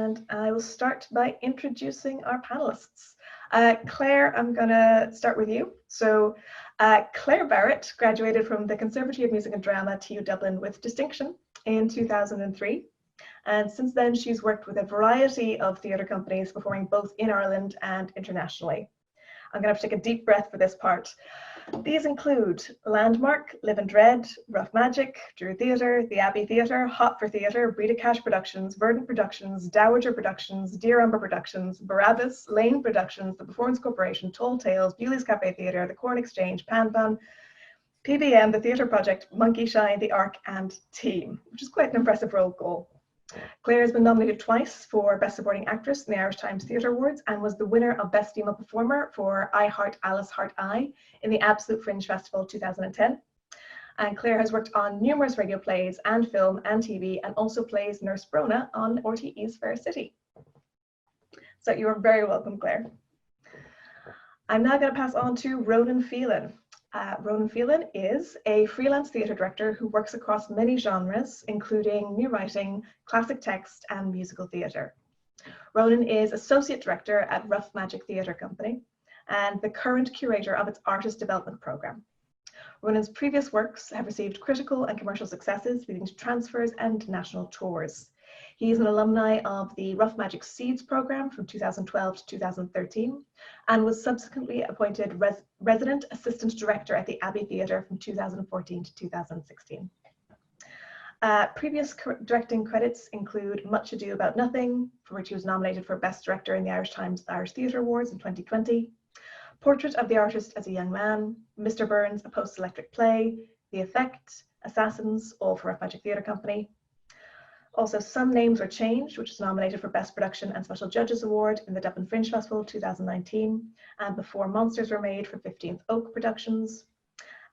and I will start by introducing our panelists. Clare, I'm going to start with you. So Clare Barrett graduated from the Conservatory of Music and Drama, TU Dublin, with distinction in 2003. And since then, she's worked with a variety of theatre companies, performing both in Ireland and internationally. I'm going to have to take a deep breath for this part. These include Landmark, Live and Dread, Rough Magic, Drew Theatre, the Abbey Theatre, Hot for Theatre, Breda Cash Productions, Verdant Productions, Dowager Productions, Dear Umber Productions, Barabbas, Lane Productions, the Performance Corporation, Tall Tales, Bewley's Cafe Theatre, the Corn Exchange, Panvan, PBM, the Theatre Project, Monkey Shine, the Arc, and Team, which is quite an impressive roll call. Clare has been nominated twice for Best Supporting Actress in the Irish Times Theatre Awards and was the winner of Best Female Performer for I Heart Alice Heart I in the Absolute Fringe Festival 2010. And Clare has worked on numerous radio plays and film and TV, and also plays Nurse Brona on RTE's Fair City. So you are very welcome, Clare. I'm now going to pass on to Ronan Phelan. Ronan Phelan is a freelance theatre director who works across many genres, including new writing, classic text, and musical theatre. Ronan is associate director at Rough Magic Theatre Company and the current curator of its artist development program. Ronan's previous works have received critical and commercial successes, leading to transfers and national tours. He is an alumni of the Rough Magic Seeds program from 2012 to 2013 and was subsequently appointed resident assistant director at the Abbey Theatre from 2014 to 2016. Previous directing credits include Much Ado About Nothing, for which he was nominated for Best Director in the Irish Times Irish Theatre Awards in 2020, Portrait of the Artist as a Young Man, Mr. Burns, a Post-Electric Play, The Effect, Assassins, all for Rough Magic Theatre Company. Also, Some Names Were Changed, which was nominated for Best Production and Special Judges Award in the Dublin Fringe Festival 2019, and Before Monsters Were Made for 15th Oak Productions.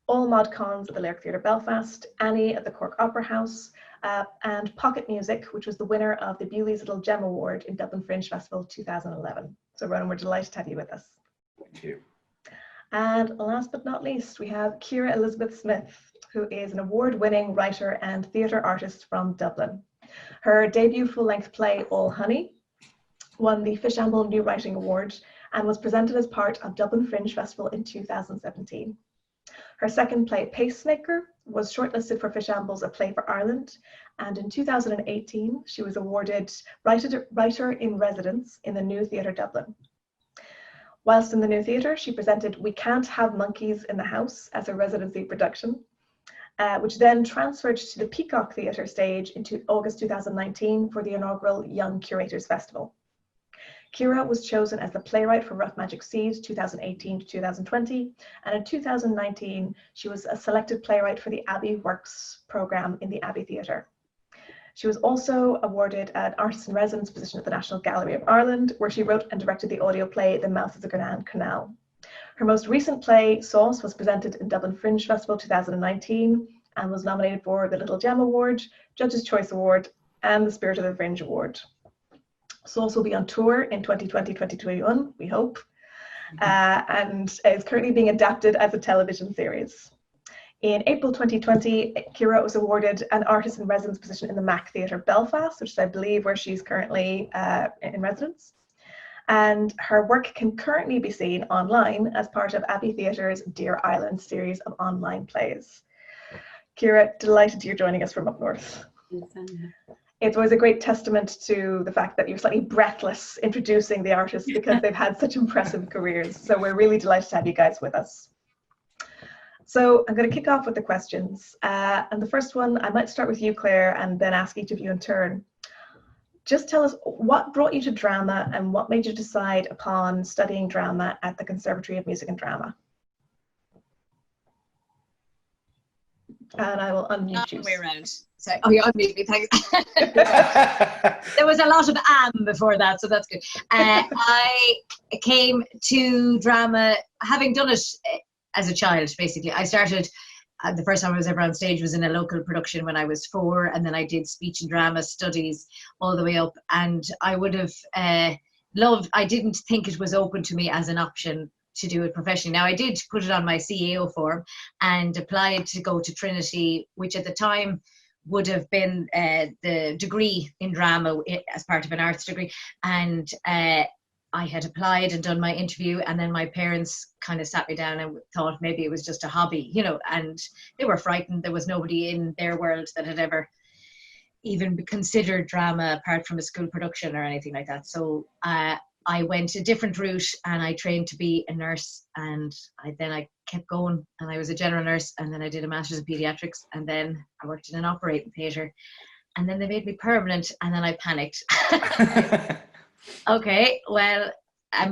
All Mod Cons at the Lyric Theatre Belfast, Annie at the Cork Opera House, and Pocket Music, which was the winner of the Bewley's Little Gem Award in Dublin Fringe Festival 2011. So Ronan, we're delighted to have you with us. Thank you. And last but not least, we have Ciara Elizabeth Smyth, who is an award-winning writer and theatre artist from Dublin. Her debut full-length play, All Honey, won the Fishamble New Writing Award and was presented as part of Dublin Fringe Festival in 2017. Her second play, Pacemaker, was shortlisted for Fishamble's A Play for Ireland, and in 2018 she was awarded Writer in Residence in the New Theatre Dublin. Whilst in the New Theatre, she presented We Can't Have Monkeys in the House as a residency production, which then transferred to the Peacock Theatre stage into August 2019 for the inaugural Young Curators Festival. Ciara was chosen as the playwright for Rough Magic Seeds 2018 to 2020, and in 2019 she was a selected playwright for the Abbey Works programme in the Abbey Theatre. She was also awarded an Artist in Residence position at the National Gallery of Ireland, where she wrote and directed the audio play The Mouth of the Grand Canal. Her most recent play, Sauce, was presented in Dublin Fringe Festival 2019 and was nominated for the Little Gem Award, Judges' Choice Award, and the Spirit of the Fringe Award. Sauce will be on tour in 2020-2021, we hope, and is currently being adapted as a television series. In April 2020, Ciara was awarded an Artist in Residence position in the Mac Theatre Belfast, which is, I believe, where she's currently in residence. And her work can currently be seen online as part of Abbey Theatre's Dear Island series of online plays. Ciara, delighted you're joining us from up north. It's always a great testament to the fact that you're slightly breathless introducing the artists because they've had such impressive careers. So we're really delighted to have you guys with us. So I'm going to kick off with the questions. And the first one, I might start with you, Clare, and then ask each of you in turn. Just tell us what brought you to drama and what made you decide upon studying drama at the Conservatory of Music and Drama? And I will unmute you. Way around. So, oh, you unmute me, thanks. There was a lot of before that, so that's good. I came to drama having done it as a child, basically. I started, the first time I was ever on stage was in a local production when I was 4, and then I did speech and drama studies all the way up, and I would have loved, I didn't think it was open to me as an option to do it professionally. Now, I did put it on my CAO form and applied to go to Trinity, which at the time would have been the degree in drama as part of an arts degree. And I had applied and done my interview, and then my parents kind of sat me down and thought maybe it was just a hobby, you know, and they were frightened. There was nobody in their world that had ever even considered drama apart from a school production or anything like that. So I went a different route, and I trained to be a nurse, and then I kept going, and I was a general nurse, and then I did a master's in pediatrics, and then I worked in an operating theatre, and then they made me permanent, and then I panicked. Okay, well,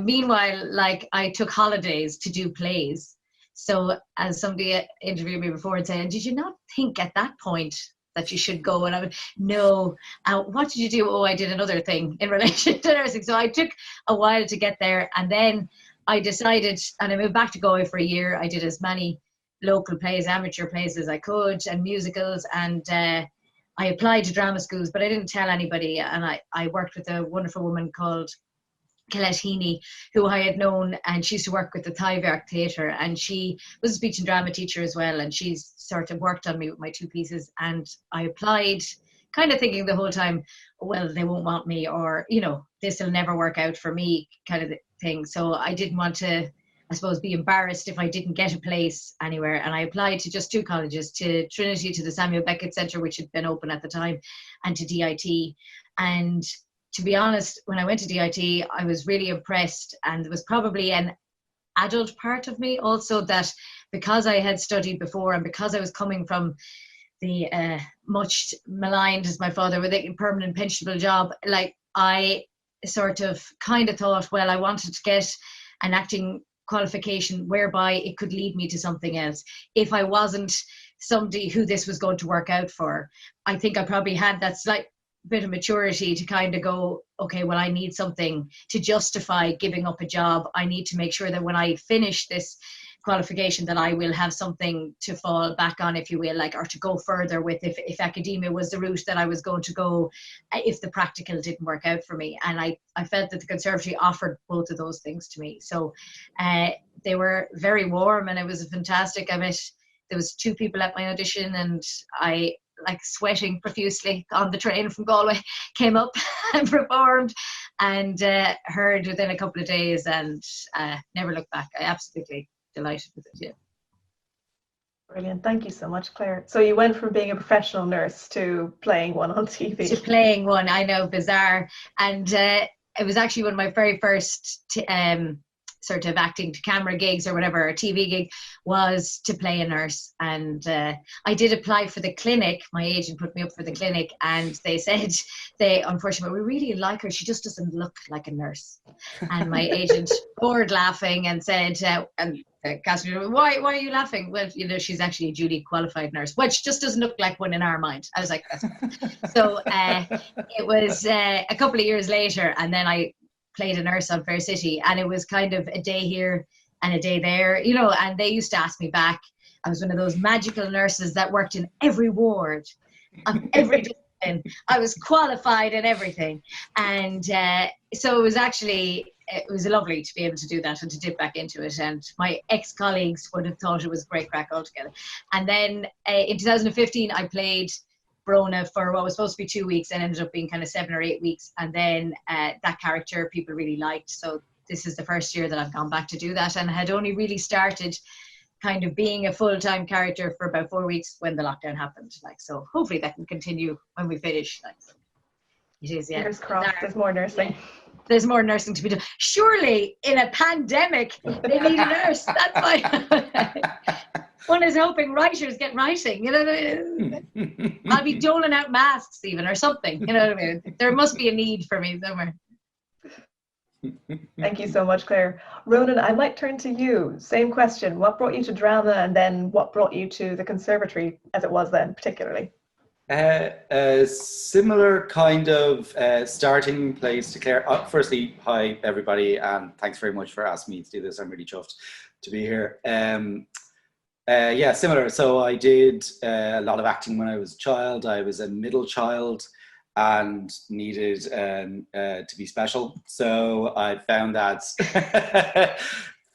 meanwhile, like, I took holidays to do plays. So as somebody interviewed me before and said, did you not think at that point that you should go? And I went, no. What did you do? Oh, I did another thing in relation to nursing. So I took a while to get there. And then I decided, and I moved back to Galway for a year. I did as many local plays, amateur plays as I could, and musicals. And I applied to drama schools, but I didn't tell anybody. And I worked with a wonderful woman called Colette Heaney, who I had known, and she used to work with the Thyvark Theatre, and she was a speech and drama teacher as well, and she's sort of worked on me with my 2 pieces. And I applied kind of thinking the whole time, well, they won't want me, or, you know, this will never work out for me, kind of thing. So I didn't want to, I suppose, be embarrassed if I didn't get a place anywhere. And I applied to just 2 colleges, to Trinity, to the Samuel Beckett Centre, which had been open at the time, and to DIT. And to be honest, when I went to DIT, I was really impressed, and there was probably an adult part of me also, that because I had studied before, and because I was coming from the much maligned, as my father, with a permanent pensionable job, like, I sort of kind of thought, well, I wanted to get an acting qualification whereby it could lead me to something else. If I wasn't somebody who this was going to work out for, I think I probably had that slight bit of maturity to kind of go, okay, well, I need something to justify giving up a job. I need to make sure that when I finish this qualification that I will have something to fall back on, if you will, like, or to go further with, if academia was the route that I was going to go, if the practical didn't work out for me. And I felt that the Conservatory offered both of those things to me. So they were very warm, and it was fantastic. I met, there was 2 people at my audition, and I, like, sweating profusely on the train from Galway, came up and performed, and heard within a couple of days, and never looked back. I absolutely delighted with it. Yeah. Brilliant. Thank you so much, Claire. So you went from being a professional nurse to playing one on TV. To playing one, I know, bizarre. And it was actually one of my very first sort of acting to camera gigs or whatever, a TV gig, was to play a nurse. And I did apply for the clinic. My agent put me up for the clinic, and they said, unfortunately, we really like her, she just doesn't look like a nurse. And my agent roared laughing and said, why are you laughing? Well, you know, she's actually a duly qualified nurse, which just doesn't look like one in our mind. I was like, that's so it was a couple of years later, and then I played a nurse on Fair City, and it was kind of a day here and a day there, you know, and they used to ask me back. I was one of those magical nurses that worked in every ward of every discipline. I was qualified in everything. And so it was actually, it was lovely to be able to do that and to dip back into it. And my ex-colleagues would have thought it was great crack altogether. And then in 2015, I played Brona for what was supposed to be 2 weeks and ended up being kind of 7 or 8 weeks. And then that character people really liked. So this is the first year that I've gone back to do that, and had only really started kind of being a full-time character for about 4 weeks when the lockdown happened. Like, so hopefully that can continue when we finish. Like, so it is, yeah. Fingers crossed, there's more nursing. Yeah. There's more nursing to be done. Surely in a pandemic they need a nurse. That's why one is hoping writers get writing, you know what I mean? I'll be doling out masks even, or something, you know what I mean? There must be a need for me somewhere. Thank you so much, Claire. Ronan, I might turn to you. Same question. What brought you to drama, and then what brought you to the Conservatory as it was then, particularly? A similar kind of starting place to Claire. Firstly, hi everybody, and thanks very much for asking me to do this. I'm really chuffed to be here. Yeah, similar. So I did a lot of acting when I was a child. I was a middle child and needed to be special. So I found that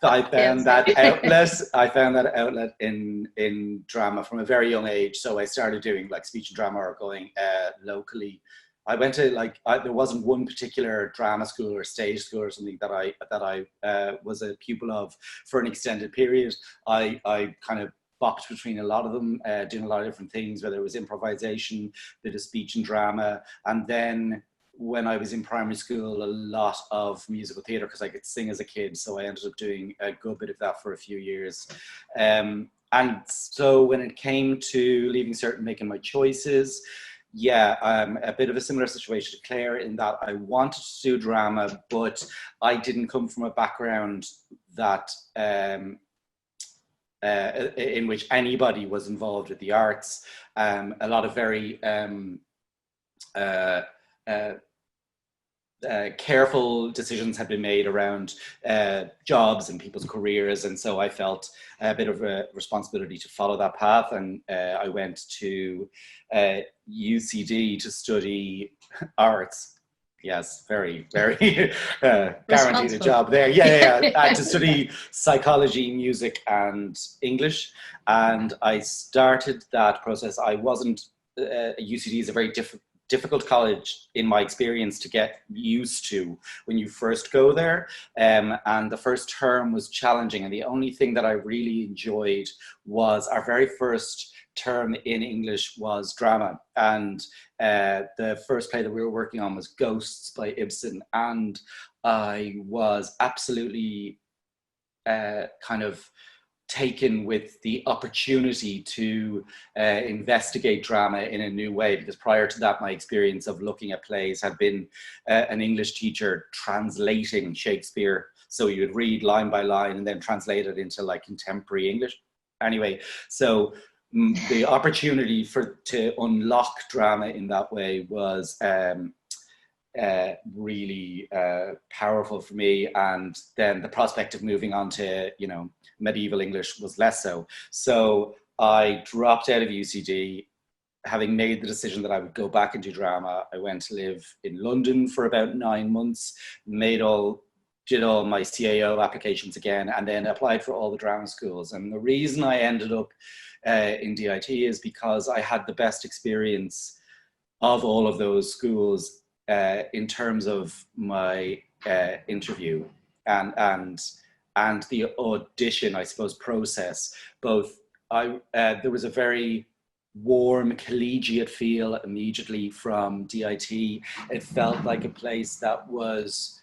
I found that outlet. I found that outlet in drama from a very young age. So I started doing like speech and drama or going locally. I went to there wasn't one particular drama school or stage school or something that I was a pupil of for an extended period. I kind of bopped between a lot of them, doing a lot of different things, whether it was improvisation, bit of speech and drama, and then when I was in primary school, a lot of musical theatre because I could sing as a kid. So I ended up doing a good bit of that for a few years. And so when it came to leaving cert and making my choices, a bit of a similar situation to Clare in that I wanted to do drama, but I didn't come from a background that in which anybody was involved with the arts. A lot of very careful decisions had been made around jobs and people's careers, and so I felt a bit of a responsibility to follow that path, and I went to UCD to study arts. Yes, very, very guaranteed a job there. To study psychology, music, and English, and I started that process. I wasn't. UCD is a very difficult college in my experience to get used to when you first go there, and the first term was challenging, and the only thing that I really enjoyed was our very first term in English was drama, and the first play that we were working on was Ghosts by Ibsen, and I was absolutely kind of taken with the opportunity to investigate drama in a new way, because prior to that my experience of looking at plays had been an English teacher translating Shakespeare, so you would read line by line and then translate it into like contemporary English. Anyway, so the opportunity to unlock drama in that way was really powerful for me, and then the prospect of moving on to medieval English was less so. So I dropped out of UCD, having made the decision that I would go back and do drama. I went to live in London for about 9 months, did all my CAO applications again, and then applied for all the drama schools. And the reason I ended up in DIT is because I had the best experience of all of those schools in terms of my interview and the audition, I suppose, process. Both there was a very warm collegiate feel immediately from DIT. It felt like a place that was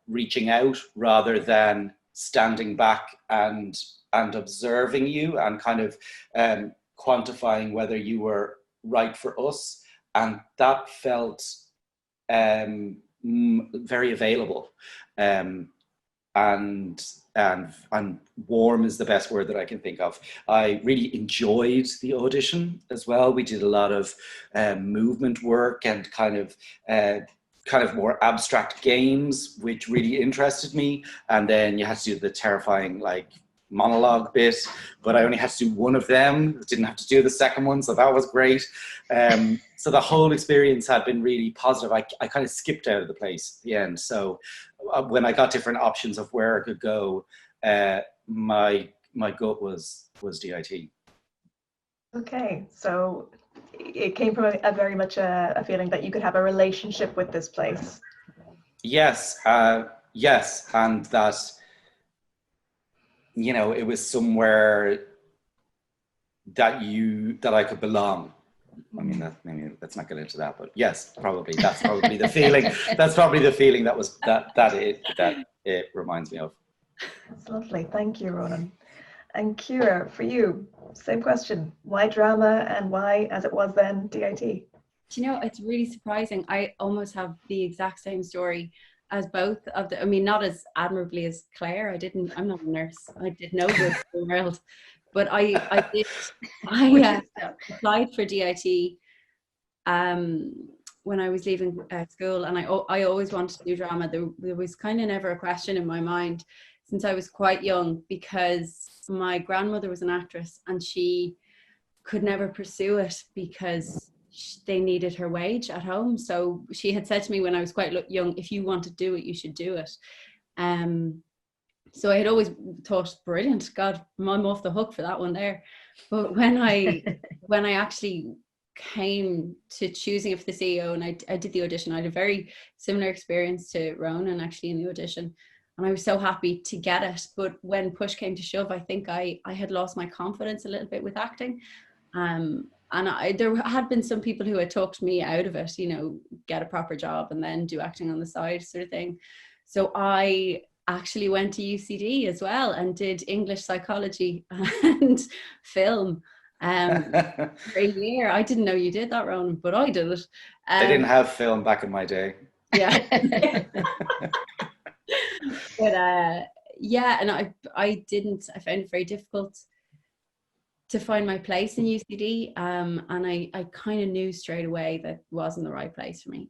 reaching out rather than standing back and observing you and kind of quantifying whether you were right for us. And that felt very available. And warm is the best word that I can think of. I really enjoyed the audition as well. We did a lot of movement work and kind of more abstract games, which really interested me. And then you had to do the terrifying monologue bit, but I only had to do one of them. Didn't have to do the second one, so that was great. So the whole experience had been really positive. I kind of skipped out of the place at the end. So when I got different options of where I could go, my gut was DIT. Okay, so it came from a very much a feeling that you could have a relationship with this place. Yes, yes, and that it was somewhere that I could belong. I mean, let's not get into that, but yes, probably that's probably the feeling. That's probably the feeling that it reminds me of. That's lovely. Thank you, Ronan. And Ciara, for you, same question. Why drama, and why, as it was then, DIT? Do you know, it's really surprising. I almost have the exact same story as both of the, I mean, not as admirably as Clare. I'm not a nurse. I did no good in the world. But I applied for DIT when I was leaving school, and I always wanted to do drama. There was kind of never a question in my mind since I was quite young, because my grandmother was an actress and she could never pursue it because they needed her wage at home. So she had said to me when I was quite young, if you want to do it, you should do it. So I had always thought, brilliant, God, I'm off the hook for that one there. But when I actually came to choosing it for the CEO, and I did the audition, I had a very similar experience to Ronan actually in the audition, and I was so happy to get it. But when push came to shove, I think I had lost my confidence a little bit with acting. And there had been some people who had talked me out of it, you know, get a proper job and then do acting on the side sort of thing. So I actually went to UCD as well and did English psychology and film for a year. I didn't know you did that, Ronan, but I did it. I didn't have film back in my day. Yeah. But yeah, and I found it very difficult to find my place in UCD, and I kind of knew straight away that wasn't the right place for me.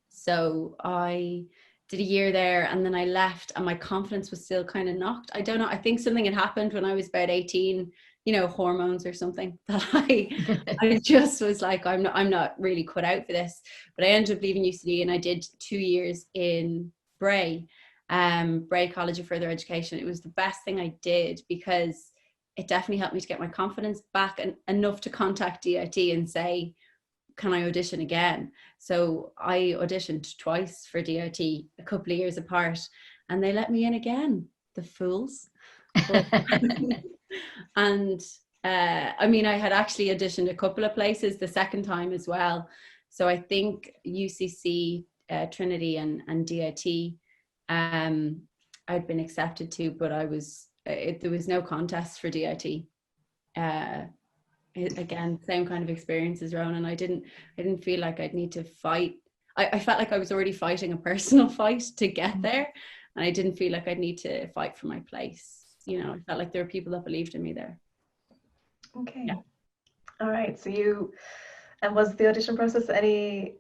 So I did a year there, and then I left, and my confidence was still kind of knocked. I don't know, I think something had happened when I was about 18, you know, hormones or something, that I just was like, I'm not really cut out for this. But I ended up leaving UCD, and I did 2 years in Bray College of Further Education. It was the best thing I did, because it definitely helped me to get my confidence back, and enough to contact DIT and say, can I audition again? So I auditioned twice for DIT, a couple of years apart, and they let me in again, the fools. And I mean, I had actually auditioned a couple of places the second time as well. So I think UCC, Trinity and DIT, I'd been accepted to, but there was no contest for DIT. Again, same kind of experience as Ronan. I didn't feel like I'd need to fight. I felt like I was already fighting a personal fight to get there, and I didn't feel like I'd need to fight for my place. You know, I felt like there were people that believed in me there. Okay. Yeah. All right. So was the audition process any,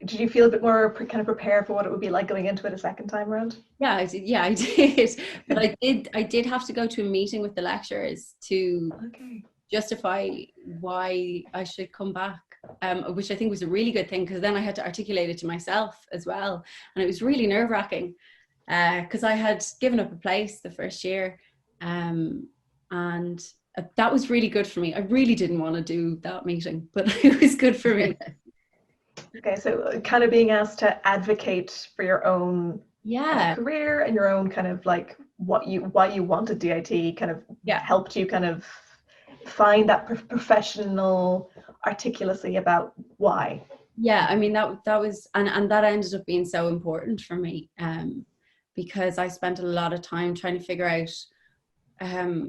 did you feel a bit more kind of prepared for what it would be like going into it a second time around? Yeah, I did. But I did have to go to a meeting with the lecturers to justify why I should come back, which I think was a really good thing, because then I had to articulate it to myself as well. And it was really nerve-wracking, because I had given up a place the first year, and that was really good for me. I really didn't want to do that meeting, but it was good for me. Okay, so kind of being asked to advocate for your own career and your own kind of like why you wanted DIT kind of helped you kind of find that professional articulacy about why. Yeah, I mean that was and that ended up being so important for me, because I spent a lot of time trying to figure out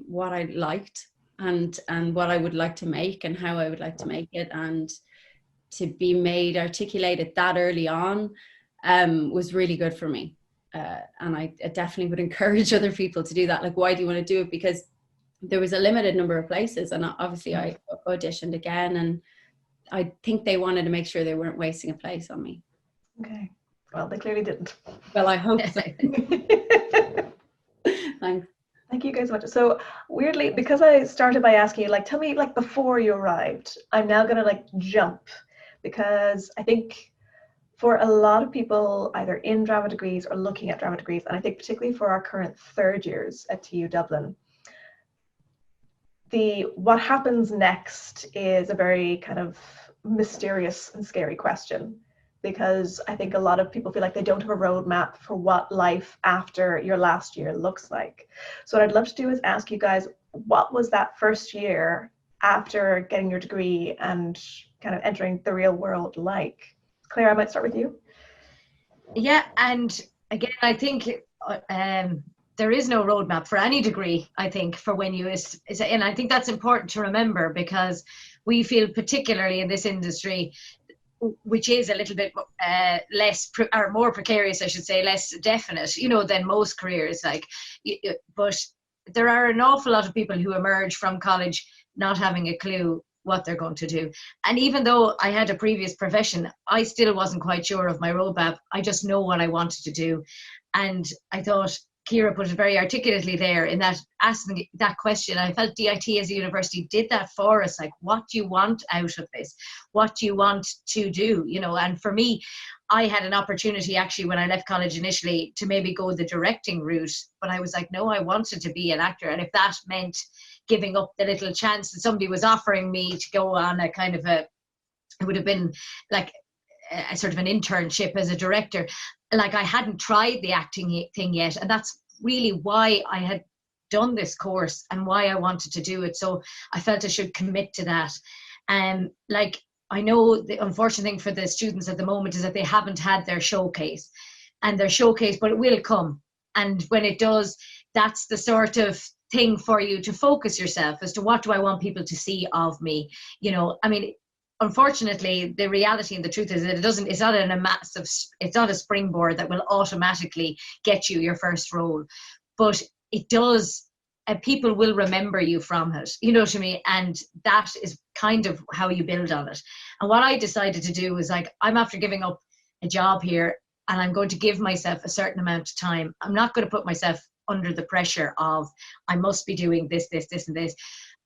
what I liked and what I would like to make and how I would like to make it, and to be made articulated that early on was really good for me. And I definitely would encourage other people to do that. Like, why do you want to do it? Because there was a limited number of places, and obviously I auditioned again, and I think they wanted to make sure they weren't wasting a place on me. Okay. Well, they clearly didn't. Well, I hope so. Thanks. Thank you guys so much. So weirdly, because I started by asking you, like, tell me, like, before you arrived, I'm now going to, like, jump, because I think for a lot of people, either in drama degrees or looking at drama degrees, and I think particularly for our current third years at TU Dublin, what happens next is a very kind of mysterious and scary question, because I think a lot of people feel like they don't have a roadmap for what life after your last year looks like. So what I'd love to do is ask you guys, what was that first year after getting your degree and kind of entering the real world like? Claire, I might start with you. Yeah, and again, I think there is no roadmap for any degree, I think, for when you and I think that's important to remember, because we feel, particularly in this industry, which is a little bit less or more precarious, I should say, less definite, you know, than most careers. Like, but there are an awful lot of people who emerge from college not having a clue what they're going to do. And even though I had a previous profession, I still wasn't quite sure of my roadmap. I just know what I wanted to do. And I thought, Ciara put it very articulately there in that asking that question. I felt DIT as a university did that for us. Like, what do you want out of this? What do you want to do? You know, and for me, I had an opportunity actually when I left college initially to maybe go the directing route, but I was like, no, I wanted to be an actor. And if that meant giving up the little chance that somebody was offering me to go on a kind of a, it would have been like a sort of an internship as a director. Like, I hadn't tried the acting thing yet. And that's really why I had done this course and why I wanted to do it. So I felt I should commit to that. And like, I know the unfortunate thing for the students at the moment is that they haven't had their showcase, but it will come. And when it does, that's the sort of thing for you to focus yourself as to what do I want people to see of me. You know, I mean, unfortunately, the reality and the truth is that it's not a springboard that will automatically get you your first role, but it does, and people will remember you from it, you know what I mean? And that is kind of how you build on it. And what I decided to do was like, I'm after giving up a job here and I'm going to give myself a certain amount of time. I'm not going to put myself under the pressure of, I must be doing this, this, this, and this,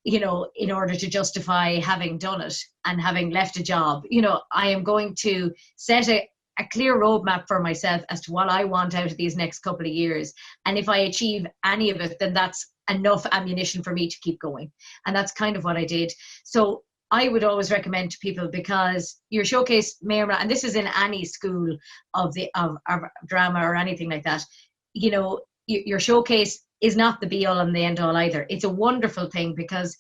you know, in order to justify having done it and having left a job. You know, I am going to set a clear roadmap for myself as to what I want out of these next couple of years. And if I achieve any of it, then that's enough ammunition for me to keep going. And that's kind of what I did. So I would always recommend to people, because your showcase may or not, and this is in any school of drama or anything like that, you know, your showcase is not the be all and the end all either. It's a wonderful thing because,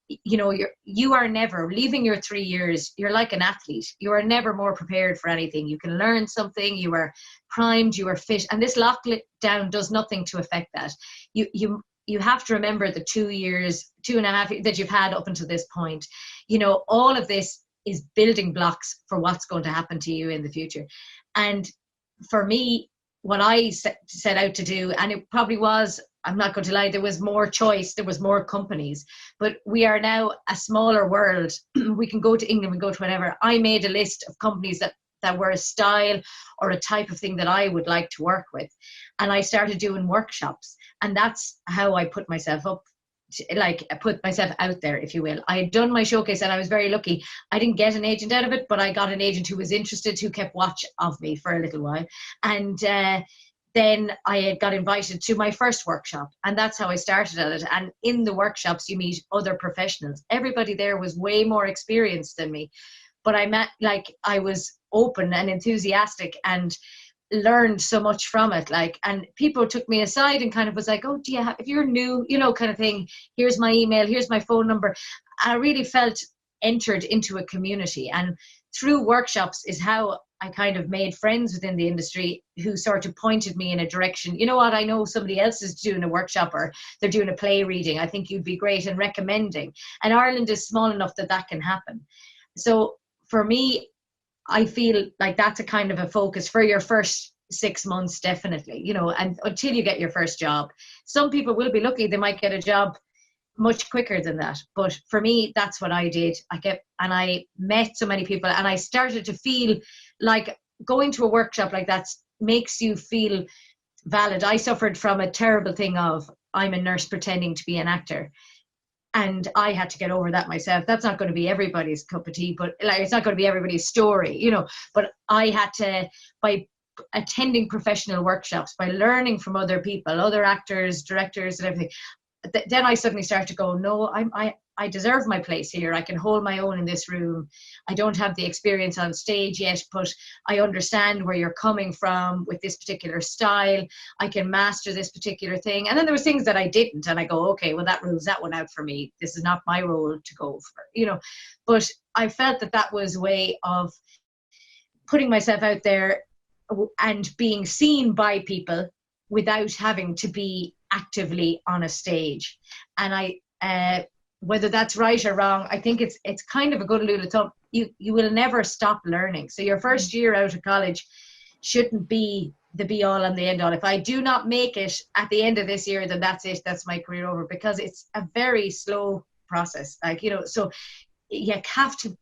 you know, you are never, leaving your 3 years, you're like an athlete. You are never more prepared for anything. You can learn something, you are primed, you are fit. And this lockdown does nothing to affect that. You have to remember the 2 years, 2.5 years that you've had up until this point. You know, all of this is building blocks for what's going to happen to you in the future. And for me, what I set out to do, and it probably was, I'm not going to lie, there was more choice, there was more companies, but we are now a smaller world. We can go to England, we can go to whatever. I made a list of companies that were a style or a type of thing that I would like to work with. And I started doing workshops. And that's how I put myself up, like I put myself out there, if you will. I had done my showcase and I was very lucky. I didn't get an agent out of it, but I got an agent who was interested, who kept watch of me for a little while. And then I had got invited to my first workshop, and that's how I started at it. And in the workshops, you meet other professionals. Everybody there was way more experienced than me, but I was open and enthusiastic and learned so much from it. And people took me aside and kind of was like, oh, if you're new, you know, kind of thing, here's my email, here's my phone number. I really felt entered into a community, and through workshops is how I kind of made friends within the industry who sort of pointed me in a direction. You know what, I know somebody else is doing a workshop or they're doing a play reading. I think you'd be great in recommending. And Ireland is small enough that can happen. So for me, I feel like that's a kind of a focus for your first 6 months, definitely, you know, and until you get your first job. Some people will be lucky, they might get a job much quicker than that. But for me, that's what I did. I met so many people, and I started to feel like going to a workshop like that makes you feel valid. I suffered from a terrible thing of, I'm a nurse pretending to be an actor. And I had to get over that myself. That's not going to be everybody's cup of tea, but like, it's not going to be everybody's story, you know. But I had to, by attending professional workshops, by learning from other people, other actors, directors and everything, then I suddenly started to go, no, I deserve my place here. I can hold my own in this room. I don't have the experience on stage yet, but I understand where you're coming from with this particular style. I can master this particular thing. And then there was things that I didn't, and I go, okay, well, that rules that one out for me. This is not my role to go for, you know. But I felt that was a way of putting myself out there and being seen by people without having to be actively on a stage. And I whether that's right or wrong, I think it's kind of a good rule of thumb. You will never stop learning. So your first year out of college shouldn't be the be all and the end all. If I do not make it at the end of this year, then that's it, that's my career over, because it's a very slow process. Like, you know, so you have to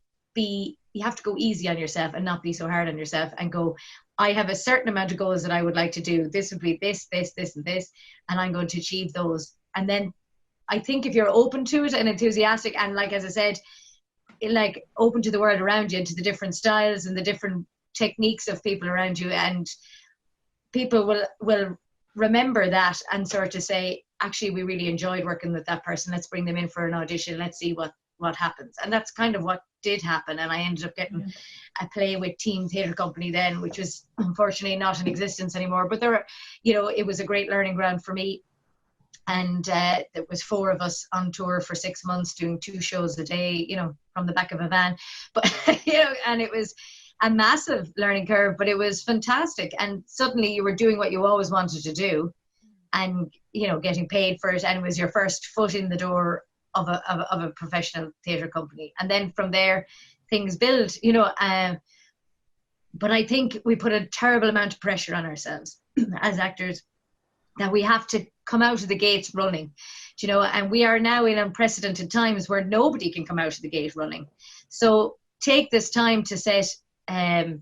go easy on yourself and not be so hard on yourself and go, I have a certain amount of goals that I would like to do. This would be this, this, this, and this, and I'm going to achieve those. And then I think if you're open to it and enthusiastic, and like, as I said, like open to the world around you and to the different styles and the different techniques of people around you, and people will remember that and sort of say, actually, we really enjoyed working with that person. Let's bring them in for an audition. Let's see what happens. And that's kind of what did happen. And I ended up getting a play with Team Theatre Company then, which was unfortunately not in existence anymore. But it was a great learning ground for me. And there was 4 of us on tour for 6 months doing 2 shows a day, from the back of a van. But, and it was a massive learning curve, but it was fantastic. And suddenly you were doing what you always wanted to do and, getting paid for it. And it was your first foot in the door of a professional theatre company. And then from there, things build, but I think we put a terrible amount of pressure on ourselves as actors, that we have to come out of the gates running, and we are now in unprecedented times where nobody can come out of the gate running. So take this time to set, I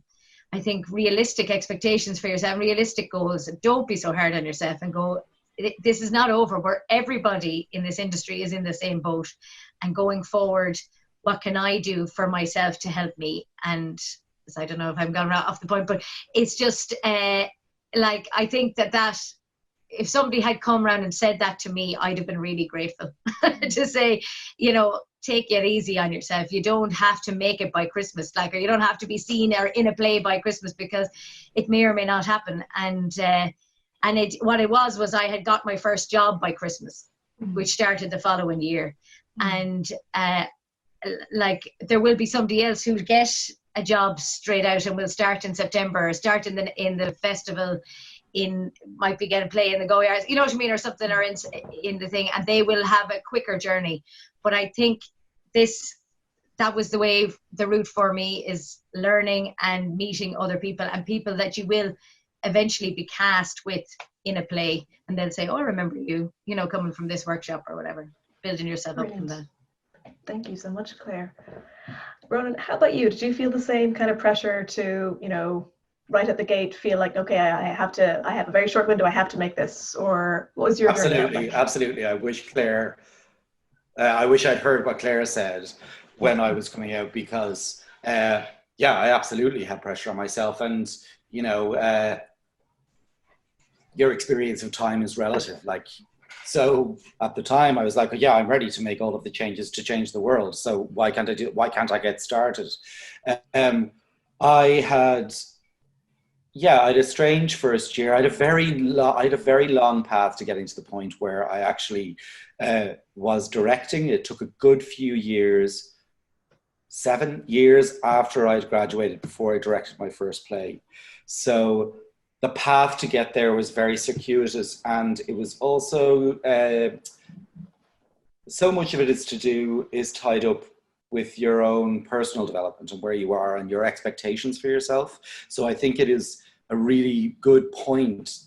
think, realistic expectations for yourself, realistic goals. Don't be so hard on yourself and go, this is not over, where everybody in this industry is in the same boat. And going forward, what can I do for myself to help me? And I don't know if I'm going off the point, but it's just I think that if somebody had come around and said that to me, I'd have been really grateful to say, take it easy on yourself. You don't have to make it by Christmas, or you don't have to be seen or in a play by Christmas, because it may or may not happen. And what it was I had got my first job by Christmas, which started the following year. And there will be somebody else who'll get a job straight out and will start in September, or start in the festival, might be getting play in the Go Yards, you know what I mean, or something, or in the thing, and they will have a quicker journey. But I think that was the route for me, is learning and meeting other people, and people that you will eventually be cast with in a play, and they'll say, oh, I remember you, coming from this workshop or whatever, building yourself up from that. Thank you so much, Claire. Ronan, how about you? Did you feel the same kind of pressure to, right at the gate, feel like, okay, I have a very short window, I have to make this? Or what was your journey? Absolutely. I wish I'd heard what Claire said when I was coming out, because I absolutely had pressure on myself. And your experience of time is relative. So at the time I was like, I'm ready to make all of the changes to change the world. So why can't I get started? I had a strange first year. I had a very long path to getting to the point where I actually was directing. It took a good few years, 7 years after I'd graduated, before I directed my first play. So the path to get there was very circuitous, and it was also, so much of it is tied up with your own personal development and where you are and your expectations for yourself. So I think it is a really good point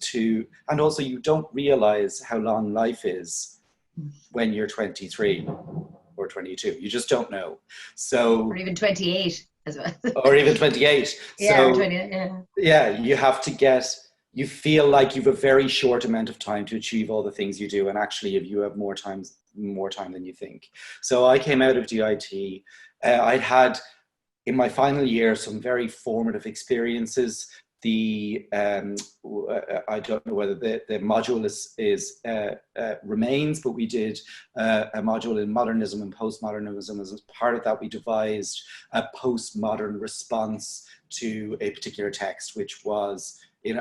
and also you don't realize how long life is when you're 23 or 22. You just don't know. So, or even 28 as well. Or even 28. Yeah, so, 28, you feel like you've a very short amount of time to achieve all the things you do, and actually if you have more time than you think. So I came out of DIT. I'd had in my final year some very formative experiences. I don't know whether the module remains, but we did a module in Modernism and Post-Modernism. As part of that, we devised a postmodern response to a particular text, which was, in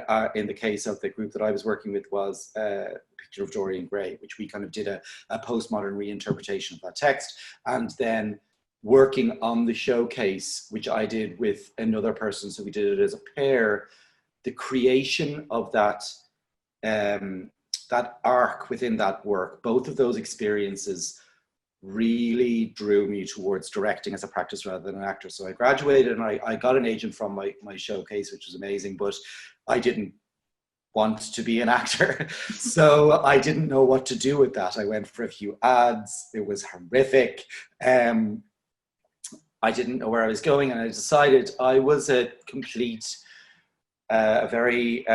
the case of the group that I was working with, was a picture of Dorian Gray, which we kind of did a postmodern reinterpretation of that text. And then working on the showcase, which I did with another person, so we did it as a pair, the creation of that arc within that work, both of those experiences really drew me towards directing as a practice rather than an actor. So I graduated and I got an agent from my showcase, which was amazing, but I didn't want to be an actor. So I didn't know what to do with that. I went for a few ads. It was horrific. I didn't know where I was going, and I decided I was a complete a very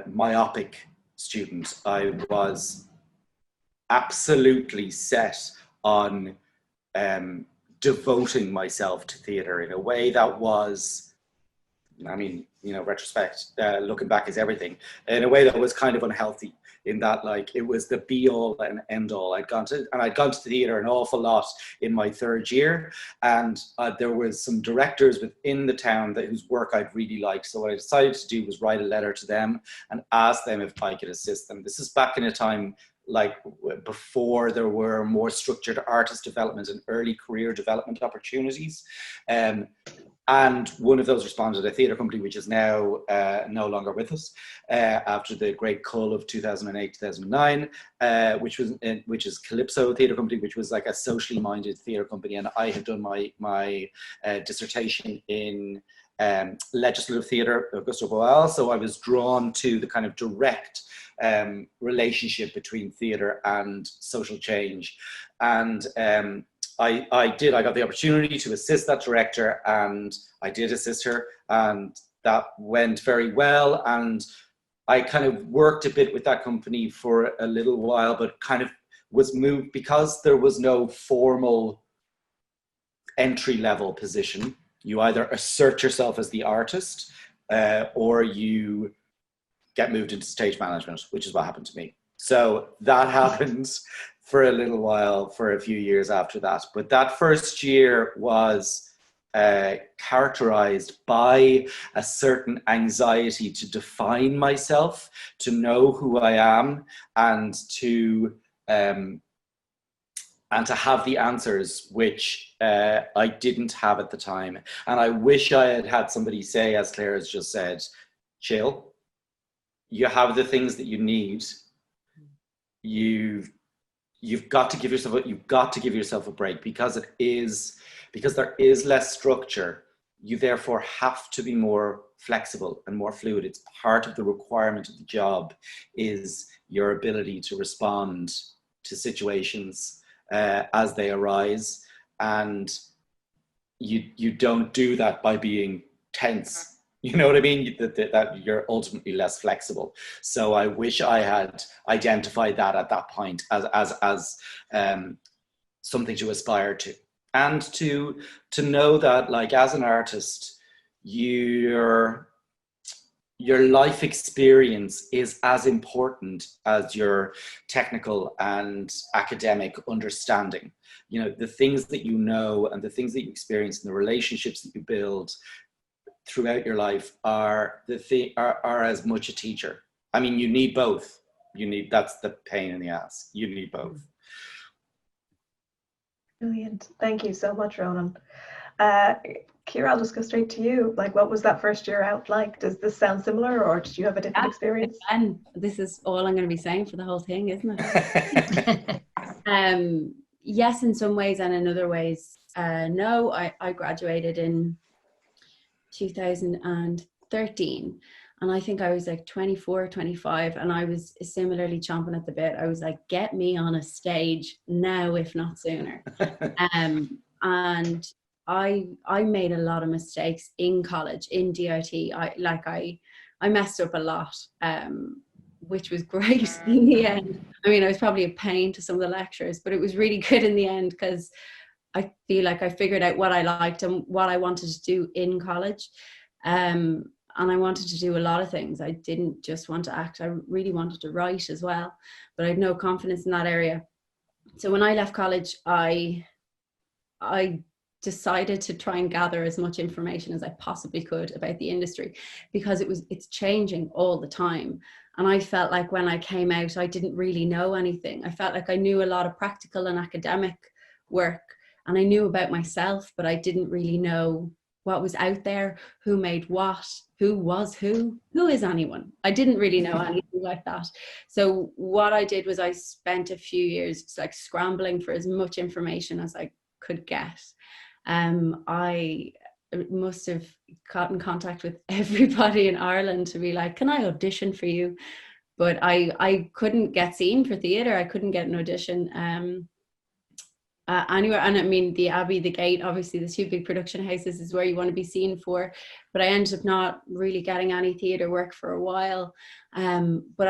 myopic student. I was absolutely set on devoting myself to theatre in a way that was, I mean, you know, retrospect, looking back is everything, in a way that was kind of unhealthy, in that, like, it was the be all and end all. I'd gone to theatre an awful lot in my third year, and there was some directors within the town whose work I'd really liked. So what I decided to do was write a letter to them and ask them if I could assist them. This is back in a time like before there were more structured artist development and early career development opportunities. And one of those responded, a theatre company which is now no longer with us after the great cull of 2008, 2009, which is Calypso Theatre Company, which was like a socially minded theatre company. And I had done my dissertation in legislative theatre, Augusto Boal. So I was drawn to the kind of direct relationship between theatre and social change. And I got the opportunity to assist that director, and I did assist her, and that went very well. And I kind of worked a bit with that company for a little while, but kind of was moved because there was no formal entry-level position. You either assert yourself as the artist or you get moved into stage management, which is what happened to me. So that happened for a little while, for a few years after that. But that first year was characterized by a certain anxiety to define myself, to know who I am, and to have the answers, which I didn't have at the time. And I wish I had had somebody say, as Claire has just said, chill. You have the things that you need. You've got to give yourself a break, because there is less structure. You therefore have to be more flexible and more fluid. It's part of the requirement of the job, is your ability to respond to situations as they arise, and you don't do that by being tense. You know what I mean? That you're ultimately less flexible. So I wish I had identified that at that point as something to aspire to, and to know that, like, as an artist, your life experience is as important as your technical and academic understanding. You know, the things that you know and the things that you experience and the relationships that you build throughout your life are as much a teacher. I mean, you need both. That's the pain in the ass. You need both. Brilliant. Thank you so much, Ronan. Ciara, I'll just go straight to you. Like, what was that first year out like? Does this sound similar, or did you have a different experience? And this is all I'm going to be saying for the whole thing, isn't it? Yes, in some ways, and in other ways, no. I graduated in 2013, and I think I was like 24, 25, and I was similarly chomping at the bit. I was like, get me on a stage now, if not sooner. And I made a lot of mistakes in college, in DIT. I messed up a lot, which was great in the end. I mean, I was probably a pain to some of the lecturers, but it was really good in the end, because I feel like I figured out what I liked and what I wanted to do in college. And I wanted to do a lot of things. I didn't just want to act. I really wanted to write as well, but I had no confidence in that area. So when I left college, I decided to try and gather as much information as I possibly could about the industry, because it's changing all the time. And I felt like when I came out, I didn't really know anything. I felt like I knew a lot of practical and academic work, and I knew about myself, but I didn't really know what was out there, who made what, who was who is anyone. I didn't really know anything like that. So what I did was I spent a few years like scrambling for as much information as I could get. I must have got in contact with everybody in Ireland to be like, can I audition for you? But I couldn't get seen for theatre. I couldn't get an audition. anywhere. And I mean, the Abbey, the Gate, obviously the two big production houses is where you want to be seen for. But I ended up not really getting any theatre work for a while. But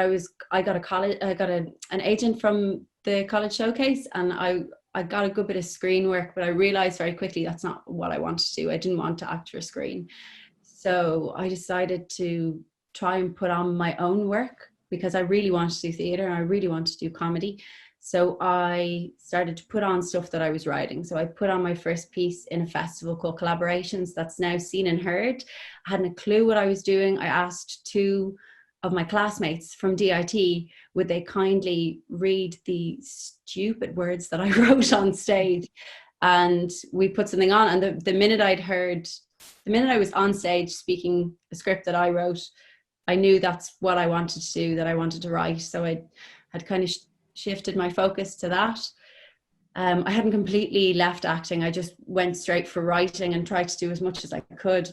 I got an agent from the college showcase, and I got a good bit of screen work, but I realized very quickly that's not what I wanted to do. I didn't want to act for screen. So I decided to try and put on my own work, because I really wanted to do theatre and I really wanted to do comedy. So I started to put on stuff that I was writing. So I put on my first piece in a festival called Collaborations that's now seen and heard. I hadn't a clue what I was doing. I asked two of my classmates from DIT, would they kindly read the stupid words that I wrote on stage? And we put something on, and the minute I was on stage speaking a script that I wrote, I knew that's what I wanted to do, that I wanted to write. So I had kind of shifted my focus to that. I hadn't completely left acting. I just went straight for writing and tried to do as much as I could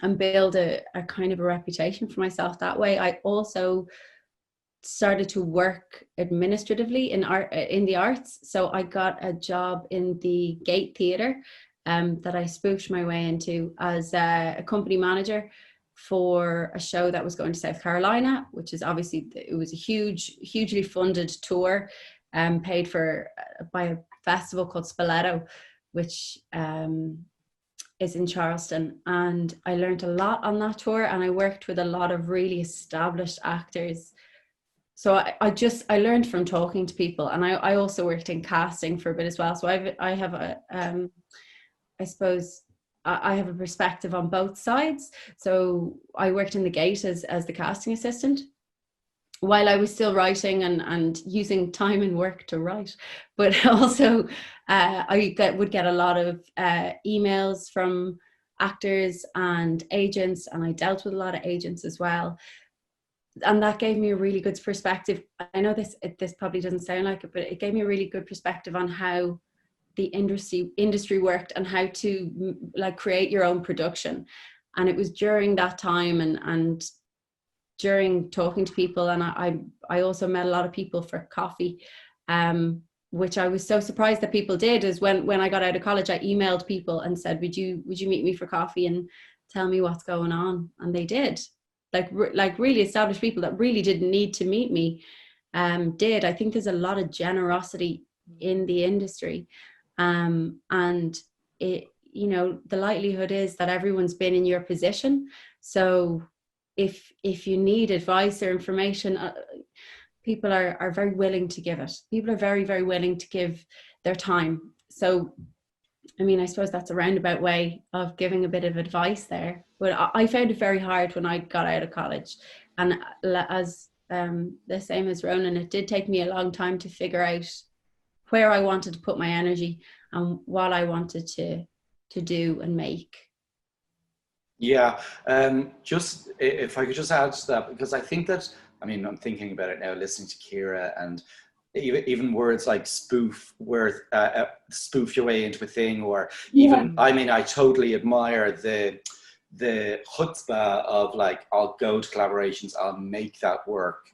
and build a kind of a reputation for myself that way. I also started to work administratively in the arts. So I got a job in the Gate Theatre that I spoofed my way into as a company manager for a show that was going to South Carolina, which is obviously, it was a hugely funded tour, paid for by a festival called Spoleto, which is in Charleston. And I learned a lot on that tour, and I worked with a lot of really established actors. So I learned from talking to people, and I also worked in casting for a bit as well. So I have a perspective on both sides. So I worked in the Gate as the casting assistant while I was still writing and using time and work to write. But also I would get a lot of emails from actors and agents, and I dealt with a lot of agents as well. And that gave me a really good perspective. I know this probably doesn't sound like it, but it gave me a really good perspective on how the industry worked and how to like create your own production. And it was during that time and during talking to people, and I also met a lot of people for coffee, which I was so surprised that people did. Is when I got out of college, I emailed people and said, would you meet me for coffee and tell me what's going on? And they did. Like really established people that really didn't need to meet me did. I think there's a lot of generosity in the industry. And it, you know, the likelihood is that everyone's been in your position. So if you need advice or information, people are very willing to give it. People are very, very willing to give their time. So, I mean, I suppose that's a roundabout way of giving a bit of advice there. But I found it very hard when I got out of college. And as the same as Ronan, it did take me a long time to figure out where I wanted to put my energy and what I wanted to do and make. Yeah, just if I could just add to that, because I think that, I mean, I'm thinking about it now, listening to Ciara, and even words like spoof, where spoof your way into a thing, or even, I mean, I totally admire the chutzpah of like, I'll go to collaborations, I'll make that work.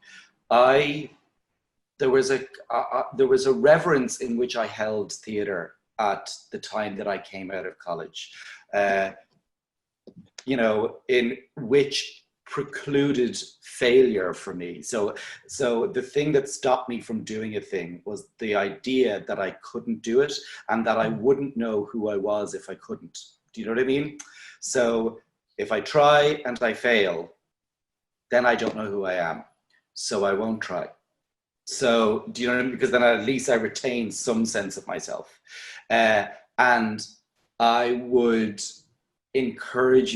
There was a reverence in which I held theatre at the time that I came out of college, you know, in which precluded failure for me. So the thing that stopped me from doing a thing was the idea that I couldn't do it and that I wouldn't know who I was if I couldn't. Do you know what I mean? So if I try and I fail, then I don't know who I am. So I won't try. So, do you know what I mean? Because then at least I retain some sense of myself. And I would encourage